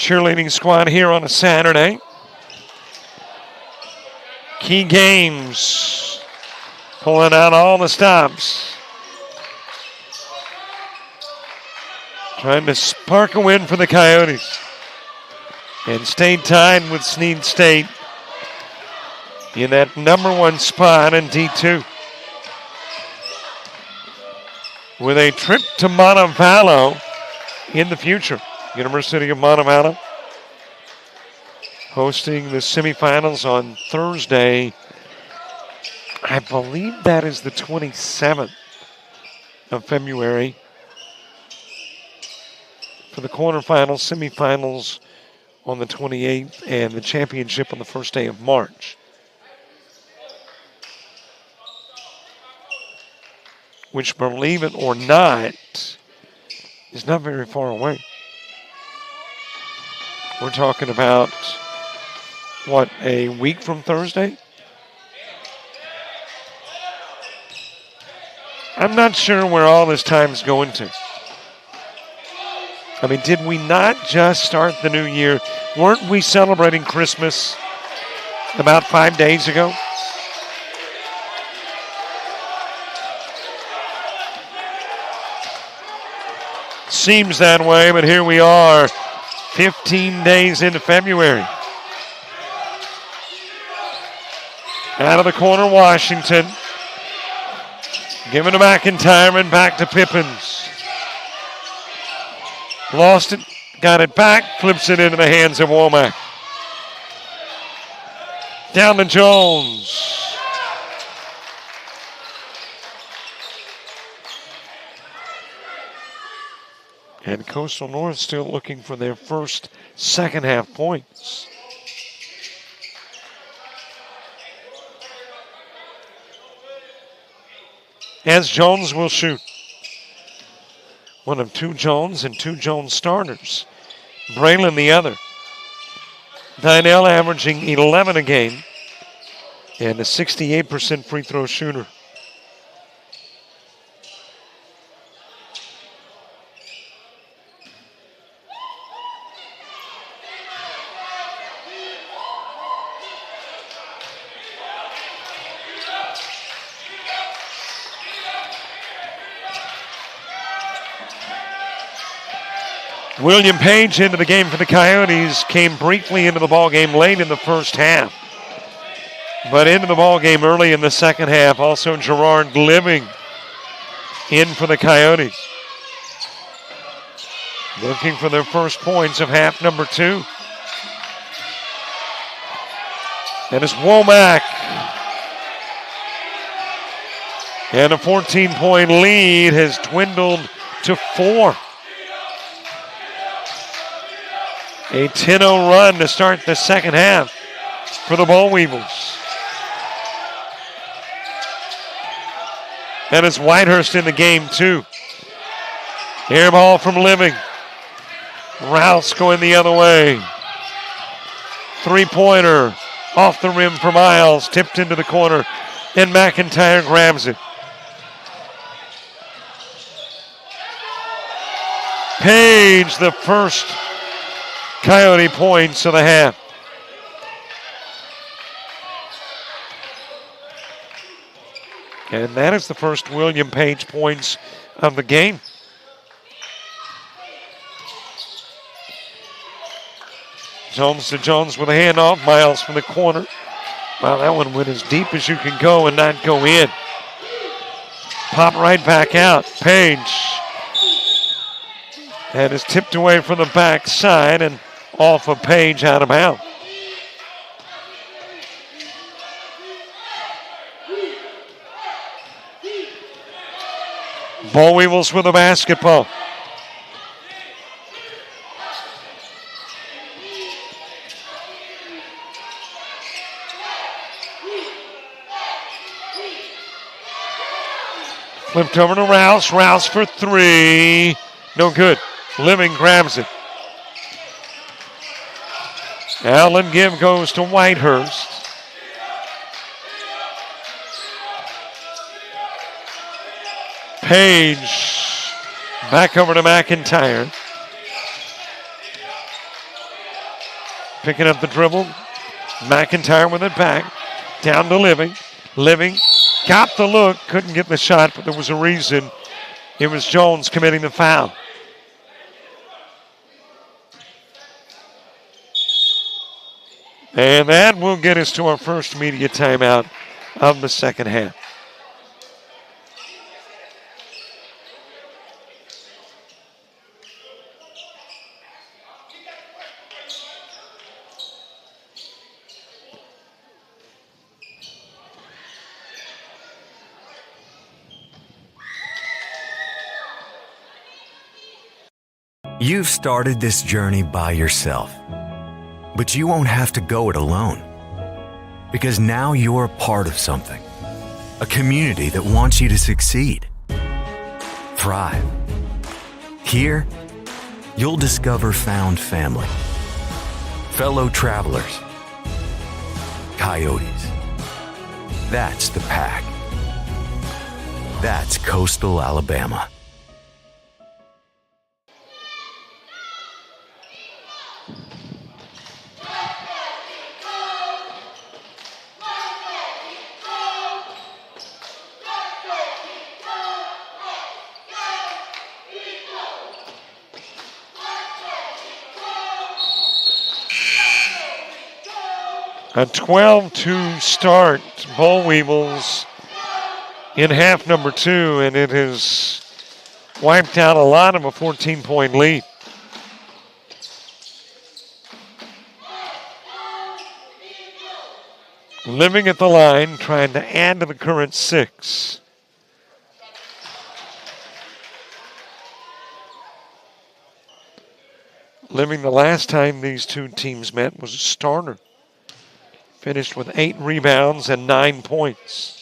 cheerleading squad here on a Saturday. Key games, pulling out all the stops. Trying to spark a win for the Coyotes. And stay tied with Snead State in that #1 spot in D2. With a trip to Montevallo in the future. University of Montevallo hosting the semifinals on Thursday. I believe that is the 27th of February. For the quarterfinals, semifinals on the 28th, and the championship on the first day of March. Which, believe it or not, is not very far away. We're talking about, what, a week from Thursday? I'm not sure where all this time's going to. I mean, did we not just start the new year? Weren't we celebrating Christmas about 5 days ago? Seems that way, but here we are, 15 days into February. Out of the corner, Washington. Giving to McIntyre and back to Pippins. Lost it, got it back, flips it into the hands of Womack. Down to Jones. And Coastal North still looking for their first second half points. As Jones will shoot. One of two Jones and two Jones starters. Braylon the other. Dynell averaging 11 a game and a 68% free throw shooter. William Page into the game for the Coyotes, came briefly into the ballgame late in the first half. But into the ballgame early in the second half. Also Gerard Living in for the Coyotes. Looking for their first points of half number 2. And it's Womack. And a 14-point lead has dwindled to 4. A 10-0 run to start the second half for the Boll Weevils. And it's Whitehurst in the game, too. Air ball from Living. Rouse going the other way. Three-pointer off the rim for Miles. Tipped into the corner. And McIntyre grabs it. Page, the first Coyote points of the half. And that is the first William Page points of the game. Jones to Jones with a handoff. Miles from the corner. Wow, that one went as deep as you can go and not go in. Pop right back out. Page. And is tipped away from the backside and off of Page out of bounds. Boll Weevils with a basketball. Flipped over to Rouse. Rouse for three. No good. Living grabs it. Allen give goes to Whitehurst. Page back over to McIntyre. picking up the dribble. McIntyre with it back. Down to Living. Living got the look, couldn't get the shot, but there was a reason. It was Jones committing the foul. And that will get us to our first media timeout of the second half. You've started this journey by yourself, but you won't have to go it alone. Because now you're a part of something, a community that wants you to succeed, thrive. Here, you'll discover found family, fellow travelers, coyotes. That's the pack. That's coastal Alabama. A 12-2 start, Boll Weevils in half number 2, and it has wiped out a lot of a 14-point lead. Living at the line, trying to add to the current 6. Living, the last time these two teams met, was a starter. Finished with 8 rebounds and 9 points.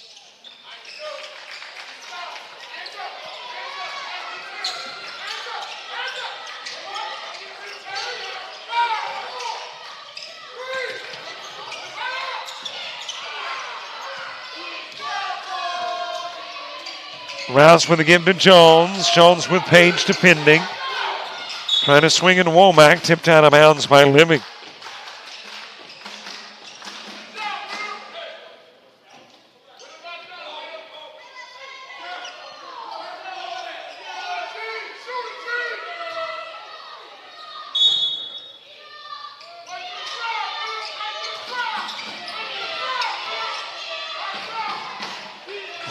Rouse with a give to Jones. Jones with Page defending. Trying to swing in Womack, tipped out of bounds by Living.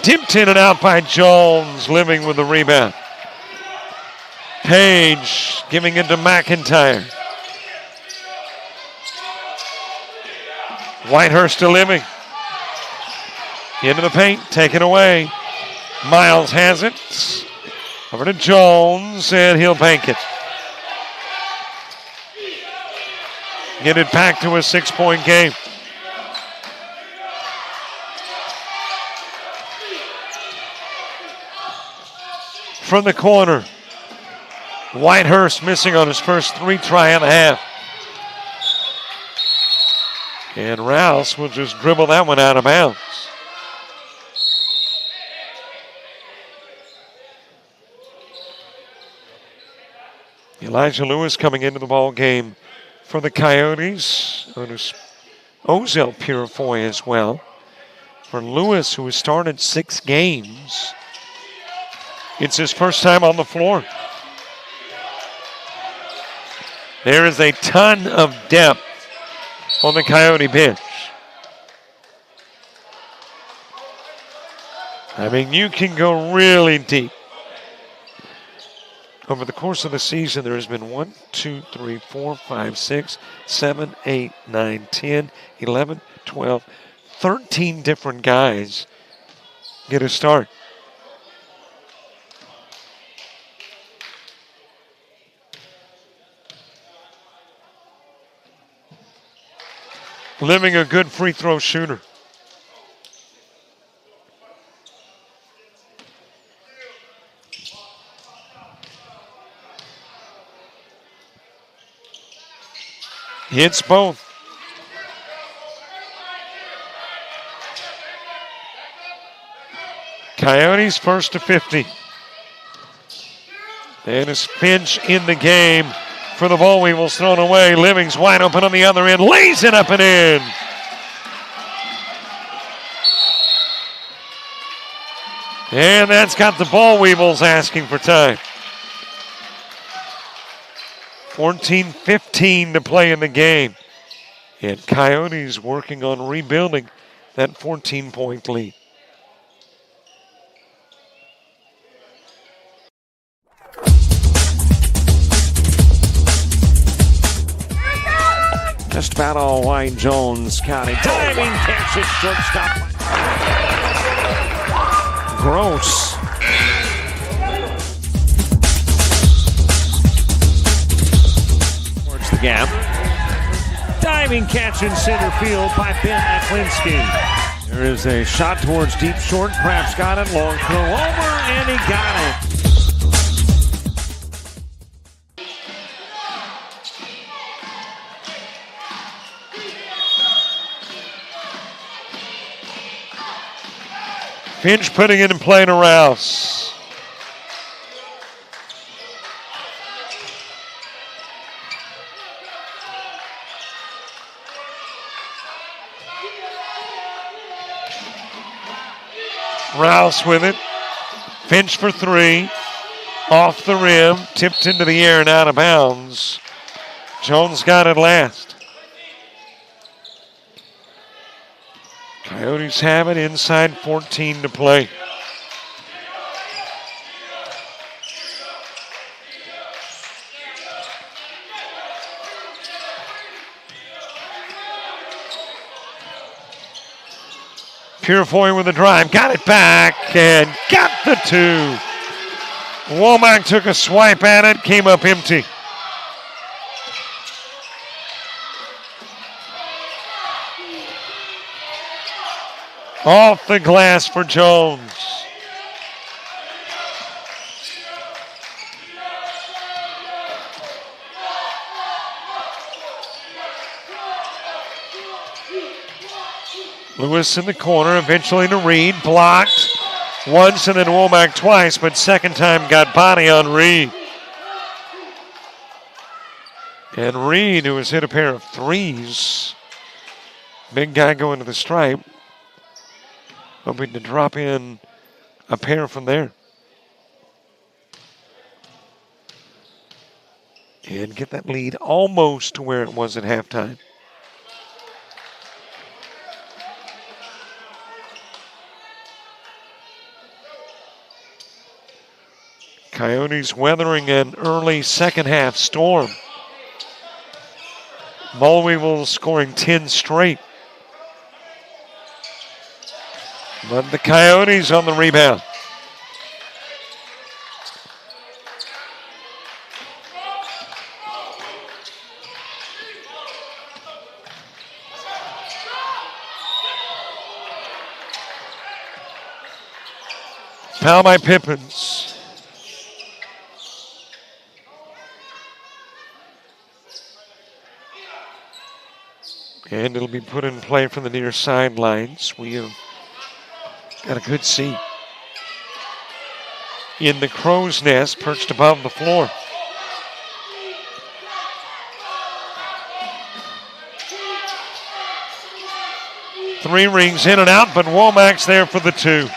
Tipped in and out by Jones, Living with the rebound. Page giving it to McIntyre. Whitehurst to Living. Into the paint, taken away. Miles has it. Over to Jones, and he'll bank it. Get it back to a 6-point game. From the corner, Whitehurst missing on his first 3 try and a half. And Rouse will just dribble that one out of bounds. Elijah Lewis coming into the ball game for the Coyotes. Ozell Purifoy as well. For Lewis, who has started 6 games, it's his first time on the floor. There is a ton of depth on the Coyote bench. I mean, you can go really deep. Over the course of the season, there has been 1, 2, 3, 4, 5, 6, 7, 8, 9, 10, 11, 12, 13 different guys get a start. Living a good free throw shooter. Hits both. Coyotes first to 50. And it's Finch in the game for the ball weevils, thrown away. Living's wide open on the other end, lays it up and in. And that's got the ball weevils asking for time. 14-15 to play in the game. And Coyotes working on rebuilding that 14-point lead. Just about all Wayne Jones County. Diving catch at shortstop. Gross. Towards the gap. Diving catch in center field by Ben Aklinski. There is a shot towards deep short. Krabs got it. Long throw over, and he got it. Finch putting it in play to Rouse. Rouse with it. Finch for three. Off the rim. Tipped into the air and out of bounds. Jones got it last. Coyotes have it inside 14 to play. Purefoy with a drive, got it back and got the two. Womack took a swipe at it, came up empty. Off the glass for Jones. Lewis in the corner, eventually to Reed, blocked once and then Womack twice, but second time got body on Reed. And Reed, who has hit a pair of threes, big guy going to the stripe, hoping to drop in a pair from there. And get that lead almost to where it was at halftime. Coyotes weathering an early second half storm. Ballweevils scoring 10 straight. But the Coyotes on the rebound. Foul by Pippins. And it'll be put in play from the near sidelines. We have got a good seat in the crow's nest perched above the floor. Three rings in and out, but Womack's there for the two.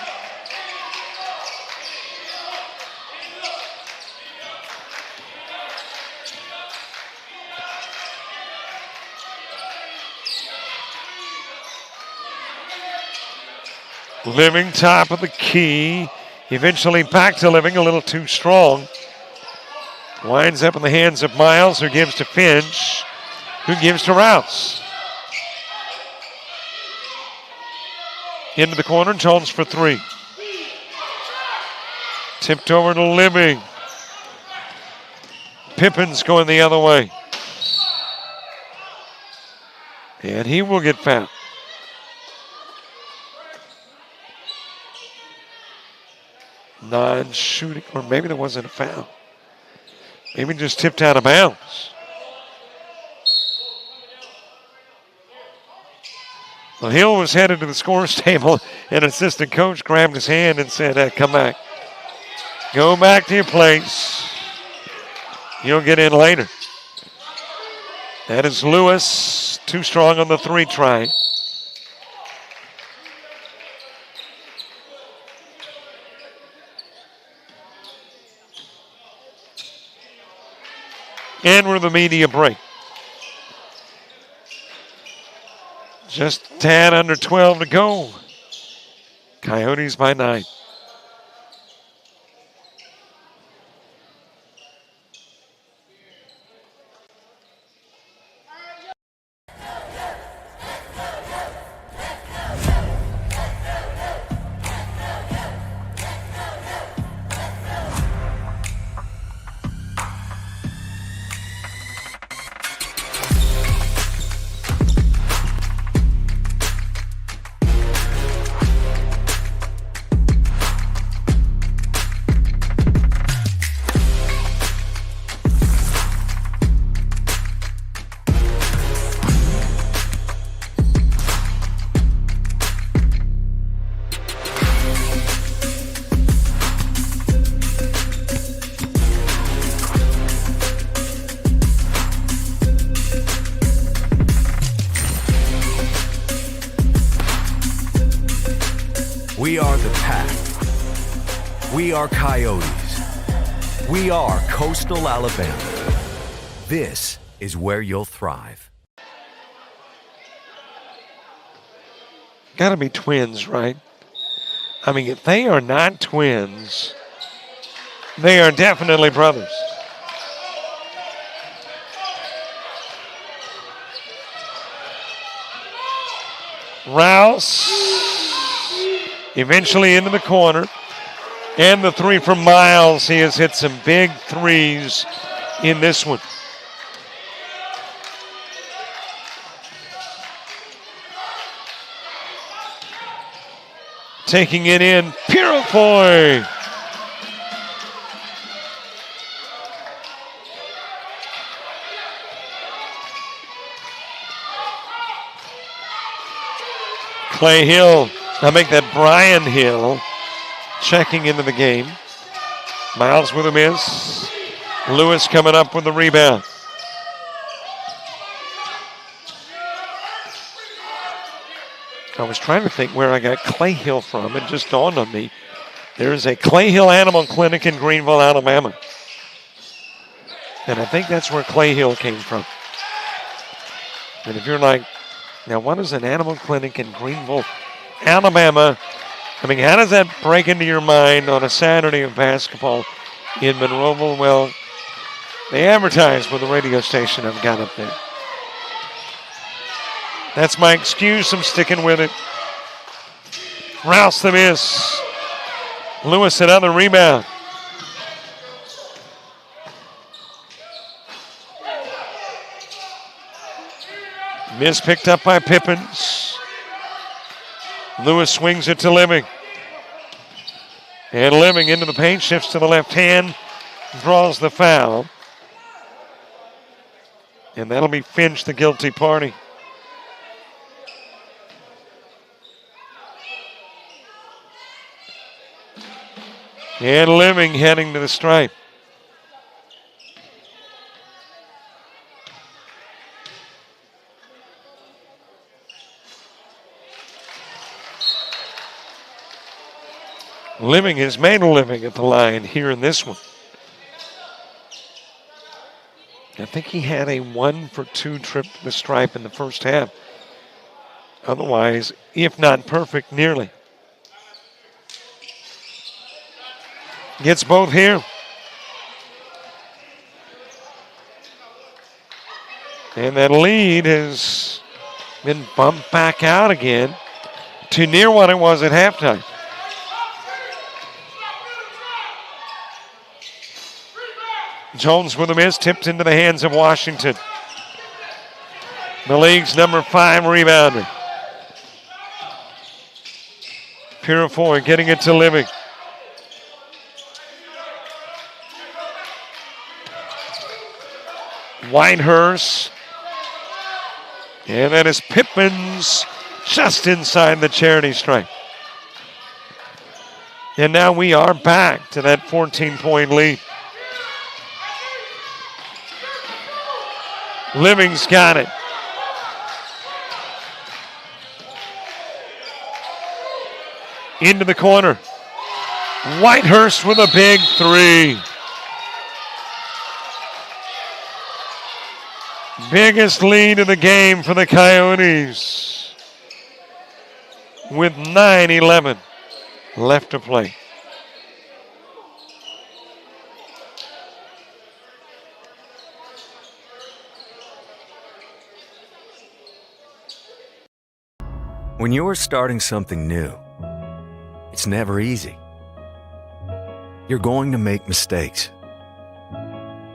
Living top of the key. Eventually back to Living, a little too strong. Winds up in the hands of Miles, who gives to Finch, who gives to Rouse. Into the corner, Jones for three. Tipped over to Living. Pippins going the other way. And he will get fouled. Non-shooting, or maybe there wasn't a foul. Maybe just tipped out of bounds. Well, Hill was headed to the scorer's table, and assistant coach grabbed his hand and said, come back. Go back to your place. You'll get in later. That is Lewis, too strong on the 3 try. And we're the media break. Just a tad under 12 to go. Coyotes by 9. We are the Pack. We are Coyotes. We are Coastal Alabama. This is where you'll thrive. Got to be twins, right? I mean, if they are not twins, they are definitely brothers. Rouse eventually into the corner. And the 3 from Miles. He has hit some big threes in this one. Taking it in, Purifoy. Clay Hill, I make that Brian Hill checking into the game. Miles with a miss. Lewis coming up with the rebound. I was trying to think where I got Clay Hill from. It just dawned on me. There is a Clay Hill Animal Clinic in Greenville, Alabama. And I think that's where Clay Hill came from. And if you're like, now what is an animal clinic in Greenville, Alabama? I mean, how does that break into your mind on a Saturday of basketball in Monroeville? Well, they advertise with the radio station I've got up there. That's my excuse. I'm sticking with it. Rouse the miss. Lewis another rebound. Miss picked up by Pippins. Lewis swings it to Living. And Living into the paint, shifts to the left hand, draws the foul. And that'll be Finch, the guilty party. And Living heading to the stripe. Living has made a living at the line here in this one. I think he had a 1-for-2 trip to the stripe in the first half. Otherwise, if not perfect, nearly. Gets both here. And that lead has been bumped back out again to near what it was at halftime. Jones with a miss, tipped into the hands of Washington. The league's number 5 rebounder. Purifoy getting it to Living. Whitehurst. And that is Pippins just inside the charity stripe. And now we are back to that 14-point lead. Living's got it. Into the corner. Whitehurst with a big three. Biggest lead of the game for the Coyotes with 9:11 left to play. When you're starting something new, it's never easy. You're going to make mistakes.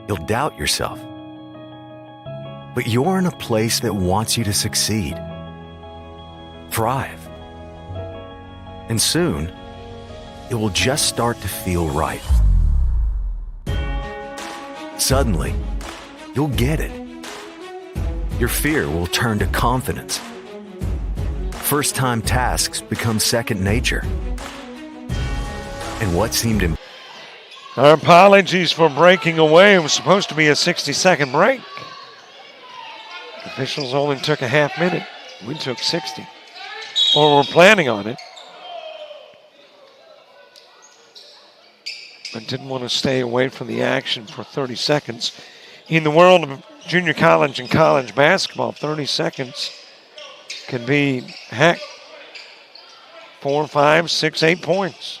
You'll doubt yourself. But you're in a place that wants you to succeed, thrive. And soon, it will just start to feel right. Suddenly, you'll get it. Your fear will turn to confidence. First-time tasks become second nature. And what seemed Our apologies for breaking away. It was supposed to be a 60-second break. Officials only took a half minute. We took 60. Or we're planning on it. But didn't want to stay away from the action for 30 seconds. In the world of junior college and college basketball, 30 seconds can be, heck, 4, 5, 6, 8 points.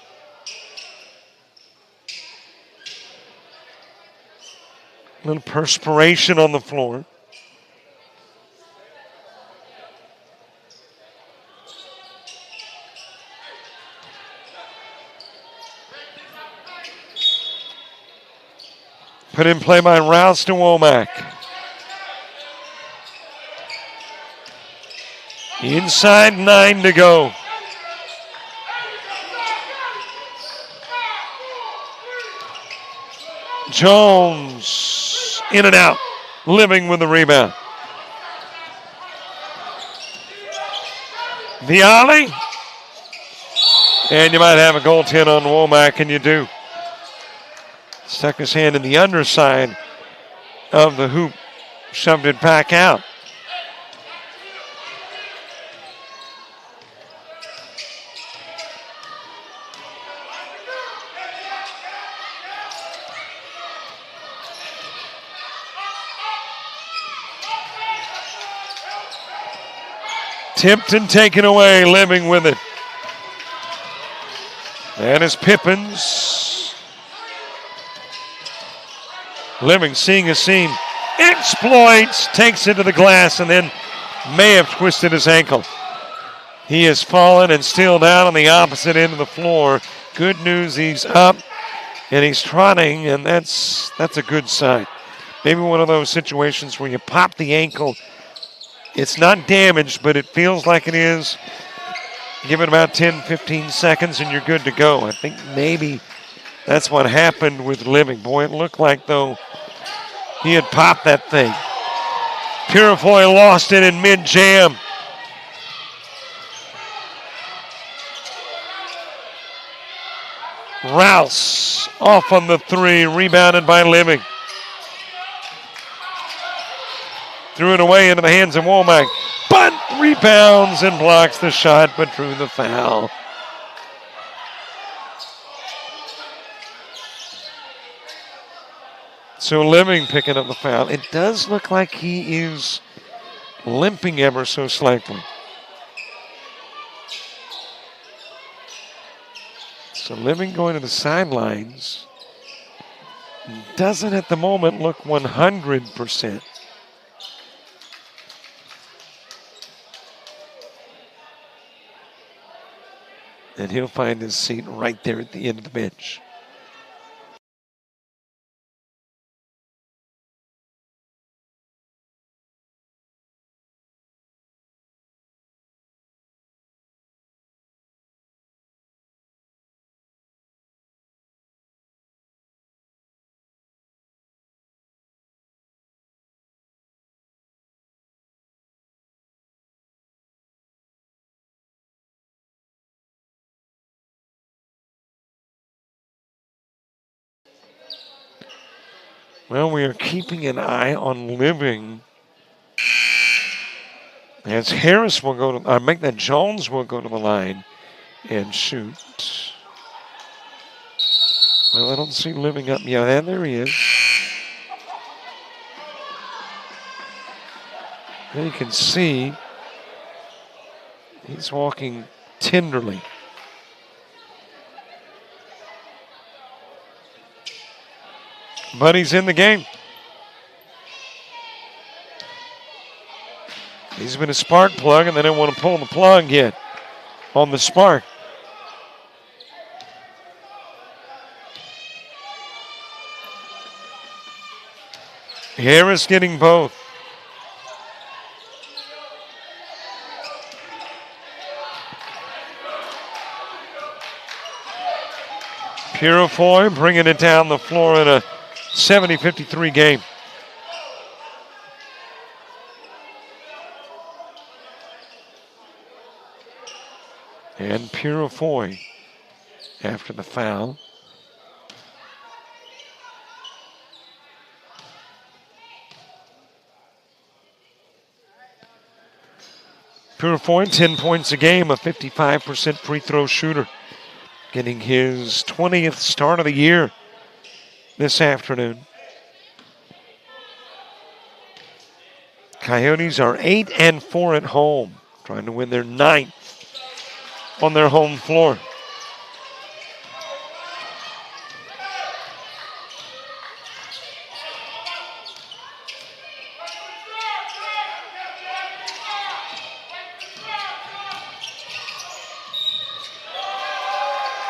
A little perspiration on the floor. Put in play by Rouse to Womack. Inside 9 to go. Jones in and out. Living with the rebound. Viali. And you might have a goaltend on Womack, and you do. Stuck his hand in the underside of the hoop. Shoved it back out. Tipped and taken away, Living with it. That is Pippins. Living seeing a seam. Exploits, takes it to the glass, and then may have twisted his ankle. He has fallen and still down on the opposite end of the floor. Good news, he's up and he's trotting, and that's a good sign. Maybe one of those situations where you pop the ankle. It's not damaged, but it feels like it is. Give it about 10, 15 seconds, and you're good to go. I think maybe that's what happened with Living. Boy, it looked like, though, he had popped that thing. Purifoy lost it in mid-jam. Rouse off on the three, rebounded by Living. Threw it away into the hands of Womack. Bunt rebounds and blocks the shot, but drew the foul. So Living picking up the foul. It does look like he is limping ever so slightly. So Living going to the sidelines. Doesn't at the moment look 100%. And he'll find his seat right there at the end of the bench. Well, we are keeping an eye on Living As Harris will go to, make that Jones will go to the line and shoot. Well, I don't see living up. Yeah, there he is. And you can see he's walking tenderly. But he's in the game. He's been a spark plug, and they didn't want to pull the plug yet on the spark. Harris getting both. Purifoy bringing it down the floor in a 70-53 game. And Purifoy after the foul. Purifoy, 10 points a game, a 55% free throw shooter. Getting his 20th start of the year this afternoon. Coyotes are 8-4 at home, trying to win their 9th on their home floor.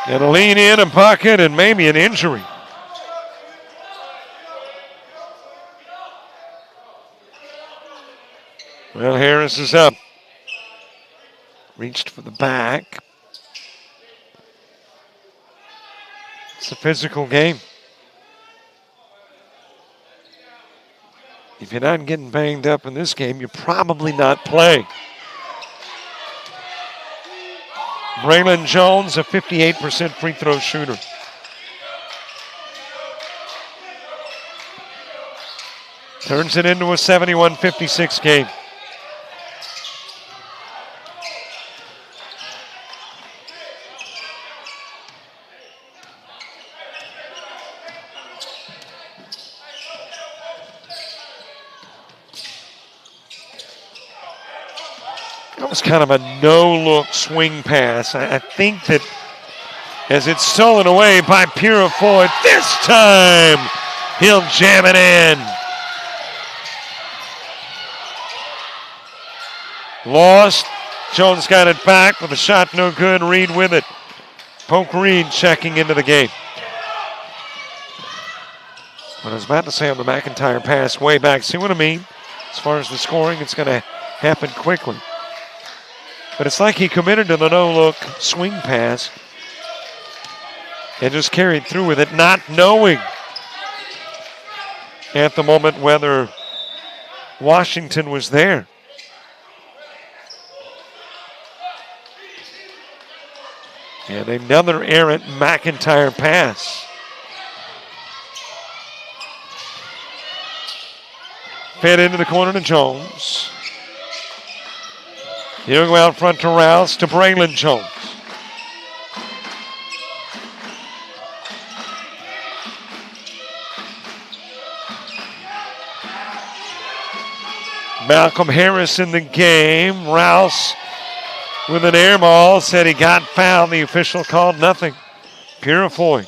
And a lean in, a bucket, and maybe an injury. Well, Harris is up. Reached for the back. It's a physical game. If you're not getting banged up in this game, you're probably not playing. Braylon Jones, a 58% free throw shooter. Turns it into a 71-56 game. That was kind of a no-look swing pass. I think that as it's stolen away by Purifoy, this time he'll jam it in. Lost. Jones got it back with a shot no good. Reed with it. Poke Reed checking into the game. What I was about to say on the McIntyre pass way back. See what I mean? As far as the scoring, it's going to happen quickly. But it's like he committed to the no-look swing pass and just carried through with it, not knowing at the moment whether Washington was there. And another errant McIntyre pass. Fed into the corner to Jones. He'll go out front to Rouse to Braylon Jones. Malcolm Harris in the game. Rouse with an air ball said he got fouled. The official called nothing. Purifoy.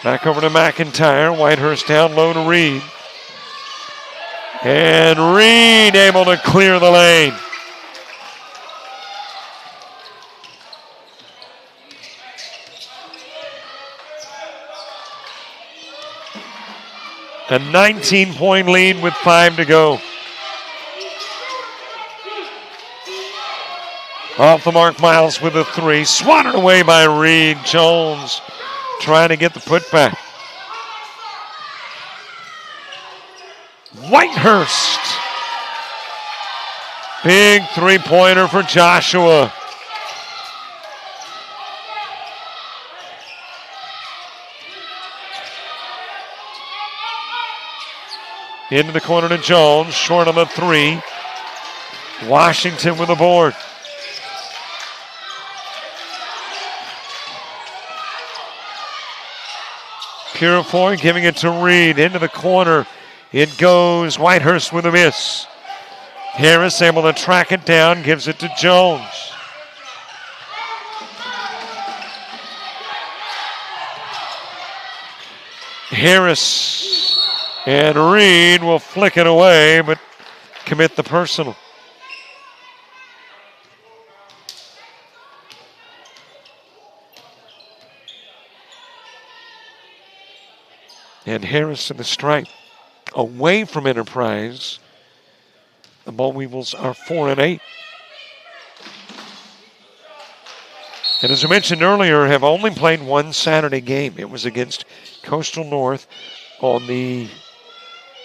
Back over to McIntyre. Whitehurst down low to Reed. And Reed able to clear the lane. A 19-point lead with 5 to go. Off the mark, Miles with a 3. Swatted away by Reed. Jones trying to get the putback. Whitehurst. Big three-pointer for Joshua. Into the corner to Jones, short on the three. Washington with the board. Purifoy giving it to Reed. Into the corner. It goes. Whitehurst with a miss. Harris able to track it down. Gives it to Jones. Harris and Reed will flick it away, but commit the personal. And Harris to the stripe. Away from Enterprise. The Boll Weevils are 4-8. And as I mentioned earlier, have only played one Saturday game. It was against Coastal North on the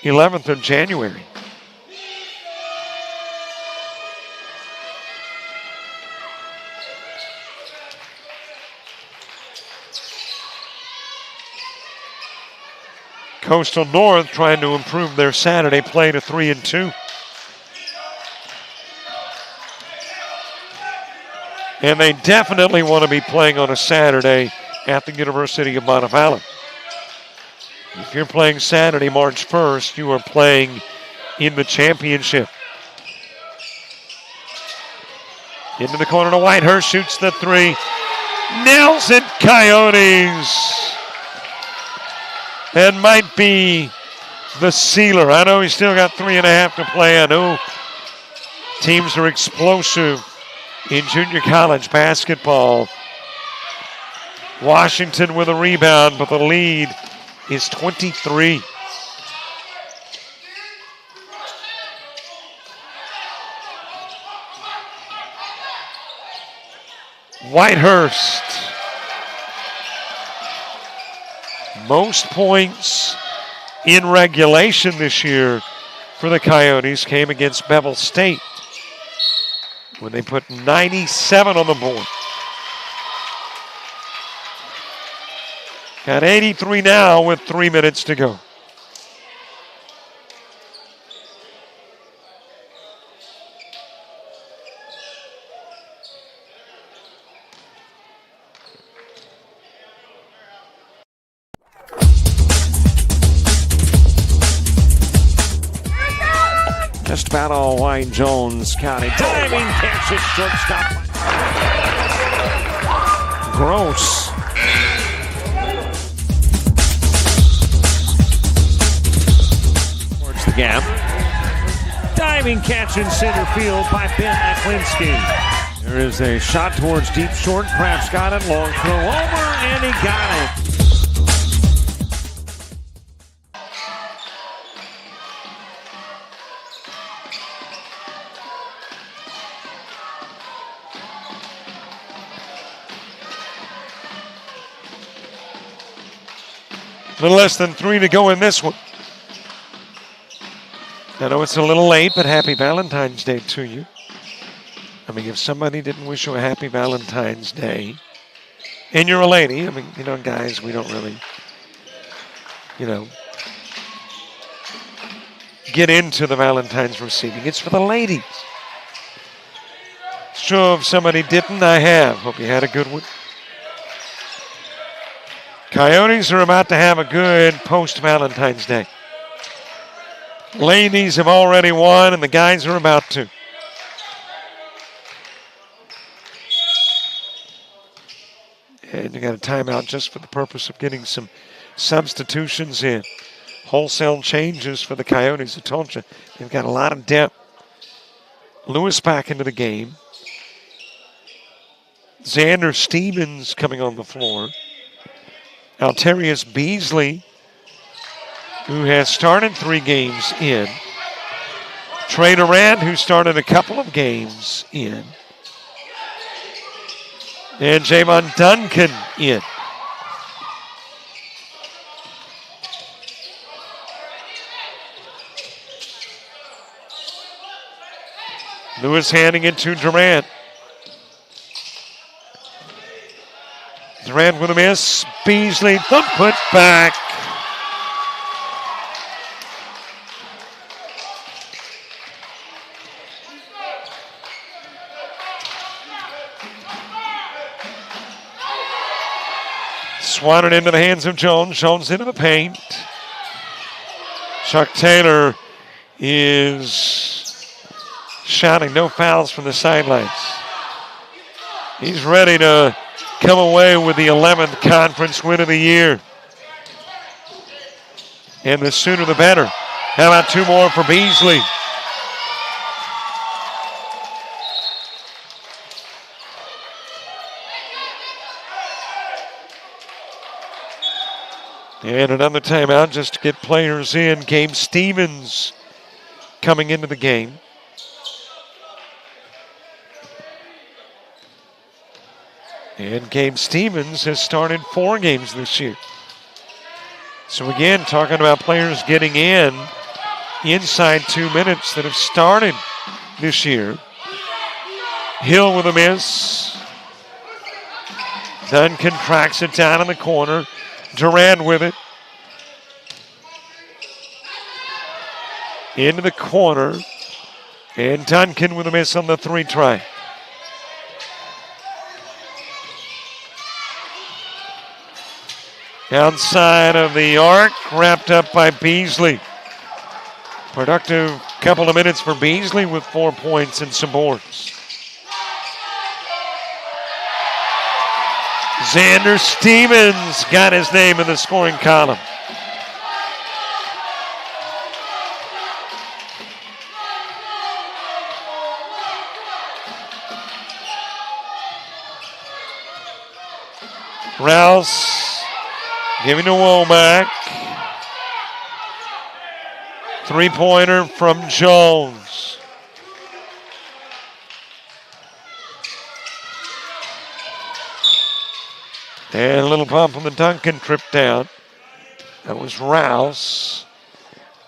11th of January. Coastal North trying to improve their Saturday play to 3-2. And they definitely want to be playing on a Saturday at the University of Montevallo. If you're playing Saturday, March 1st, you are playing in the championship. Into the corner to Whitehurst, shoots the three. Nails it, Coyotes. And might be the sealer. I know he's still got 3.5 to play. I know teams are explosive in junior college basketball. Washington with a rebound, but the lead is 23. Whitehurst. Most points in regulation this year for the Coyotes came against Bevel State when they put 97 on the board. Got 83 now with 3 minutes to go. Just about all Wayne Jones County. Diving catch it, shortstop. Gross. Towards the gap. Diving catch in center field by Ben Aklinski. There is a shot towards deep short. Kraft's got it. Long throw over, and he got it. A little less than 3 to go in this one. I know it's a little late, but happy Valentine's Day to you. I mean, if somebody didn't wish you a happy Valentine's Day, and you're a lady, I mean, you know, guys, we don't really, you know, get into the Valentine's receiving. It's for the ladies. Sure, if somebody didn't, I have. Hope you had a good one. Coyotes are about to have a good post-Valentine's Day. Ladies have already won, and the guys are about to. And you got a timeout just for the purpose of getting some substitutions in. Wholesale changes for the Coyotes. I told you, they've got a lot of depth. Lewis back into the game. Xander Stevens coming on the floor. Alterius Beasley, who has started 3 games in. Trey Durant, who started a couple of games in. And Javon Duncan in. Lewis handing it to Durant. Durant with a miss. Beasley, the put back. Swatted into the hands of Jones. Jones into the paint. Chuck Taylor is shouting no fouls from the sidelines. He's ready to come away with the 11th conference win of the year. And the sooner the better. How about 2 more for Beasley? And another timeout just to get players in. Gabe Stevens coming into the game. And Gabe Stevens has started 4 games this year. So again, talking about players getting in inside 2 minutes that have started this year. Hill with a miss. Duncan tracks it down in the corner. Durant with it. Into the corner. And Duncan with a miss on the 3 try. Outside of the arc, wrapped up by Beasley. Productive couple of minutes for Beasley with 4 points and some boards. Xander Stevens got his name in the scoring column. Rouse giving to Womack. 3-pointer from Jones. And a little pump on the Duncan trip down. That was Rouse.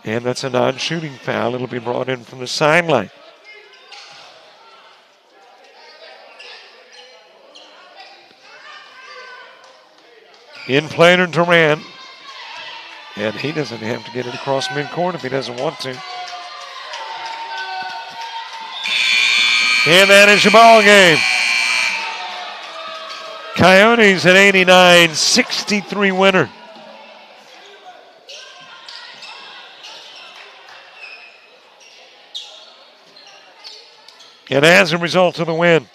And that's a non-shooting foul. It'll be brought in from the sideline. In play to Durant. And he doesn't have to get it across midcourt if he doesn't want to. And that is your ball game. Coyotes at 89-63 winner. And as a result of the win,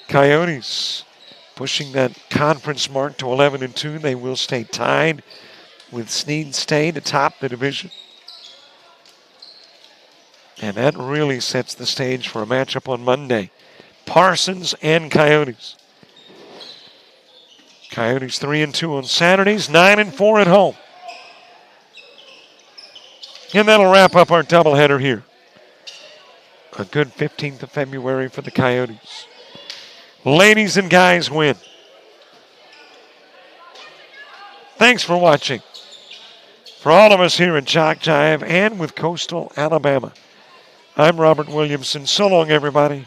Coyotes pushing that conference mark to 11-2. They will stay tied with Snead State atop the division. And that really sets the stage for a matchup on Monday. Parsons and Coyotes. Coyotes 3-2 on Saturdays, 9-4 at home. And that'll wrap up our doubleheader here. A good 15th of February for the Coyotes. Ladies and guys win. Thanks for watching. For all of us here at JockJive and with Coastal Alabama, I'm Robert Williamson. So long, everybody.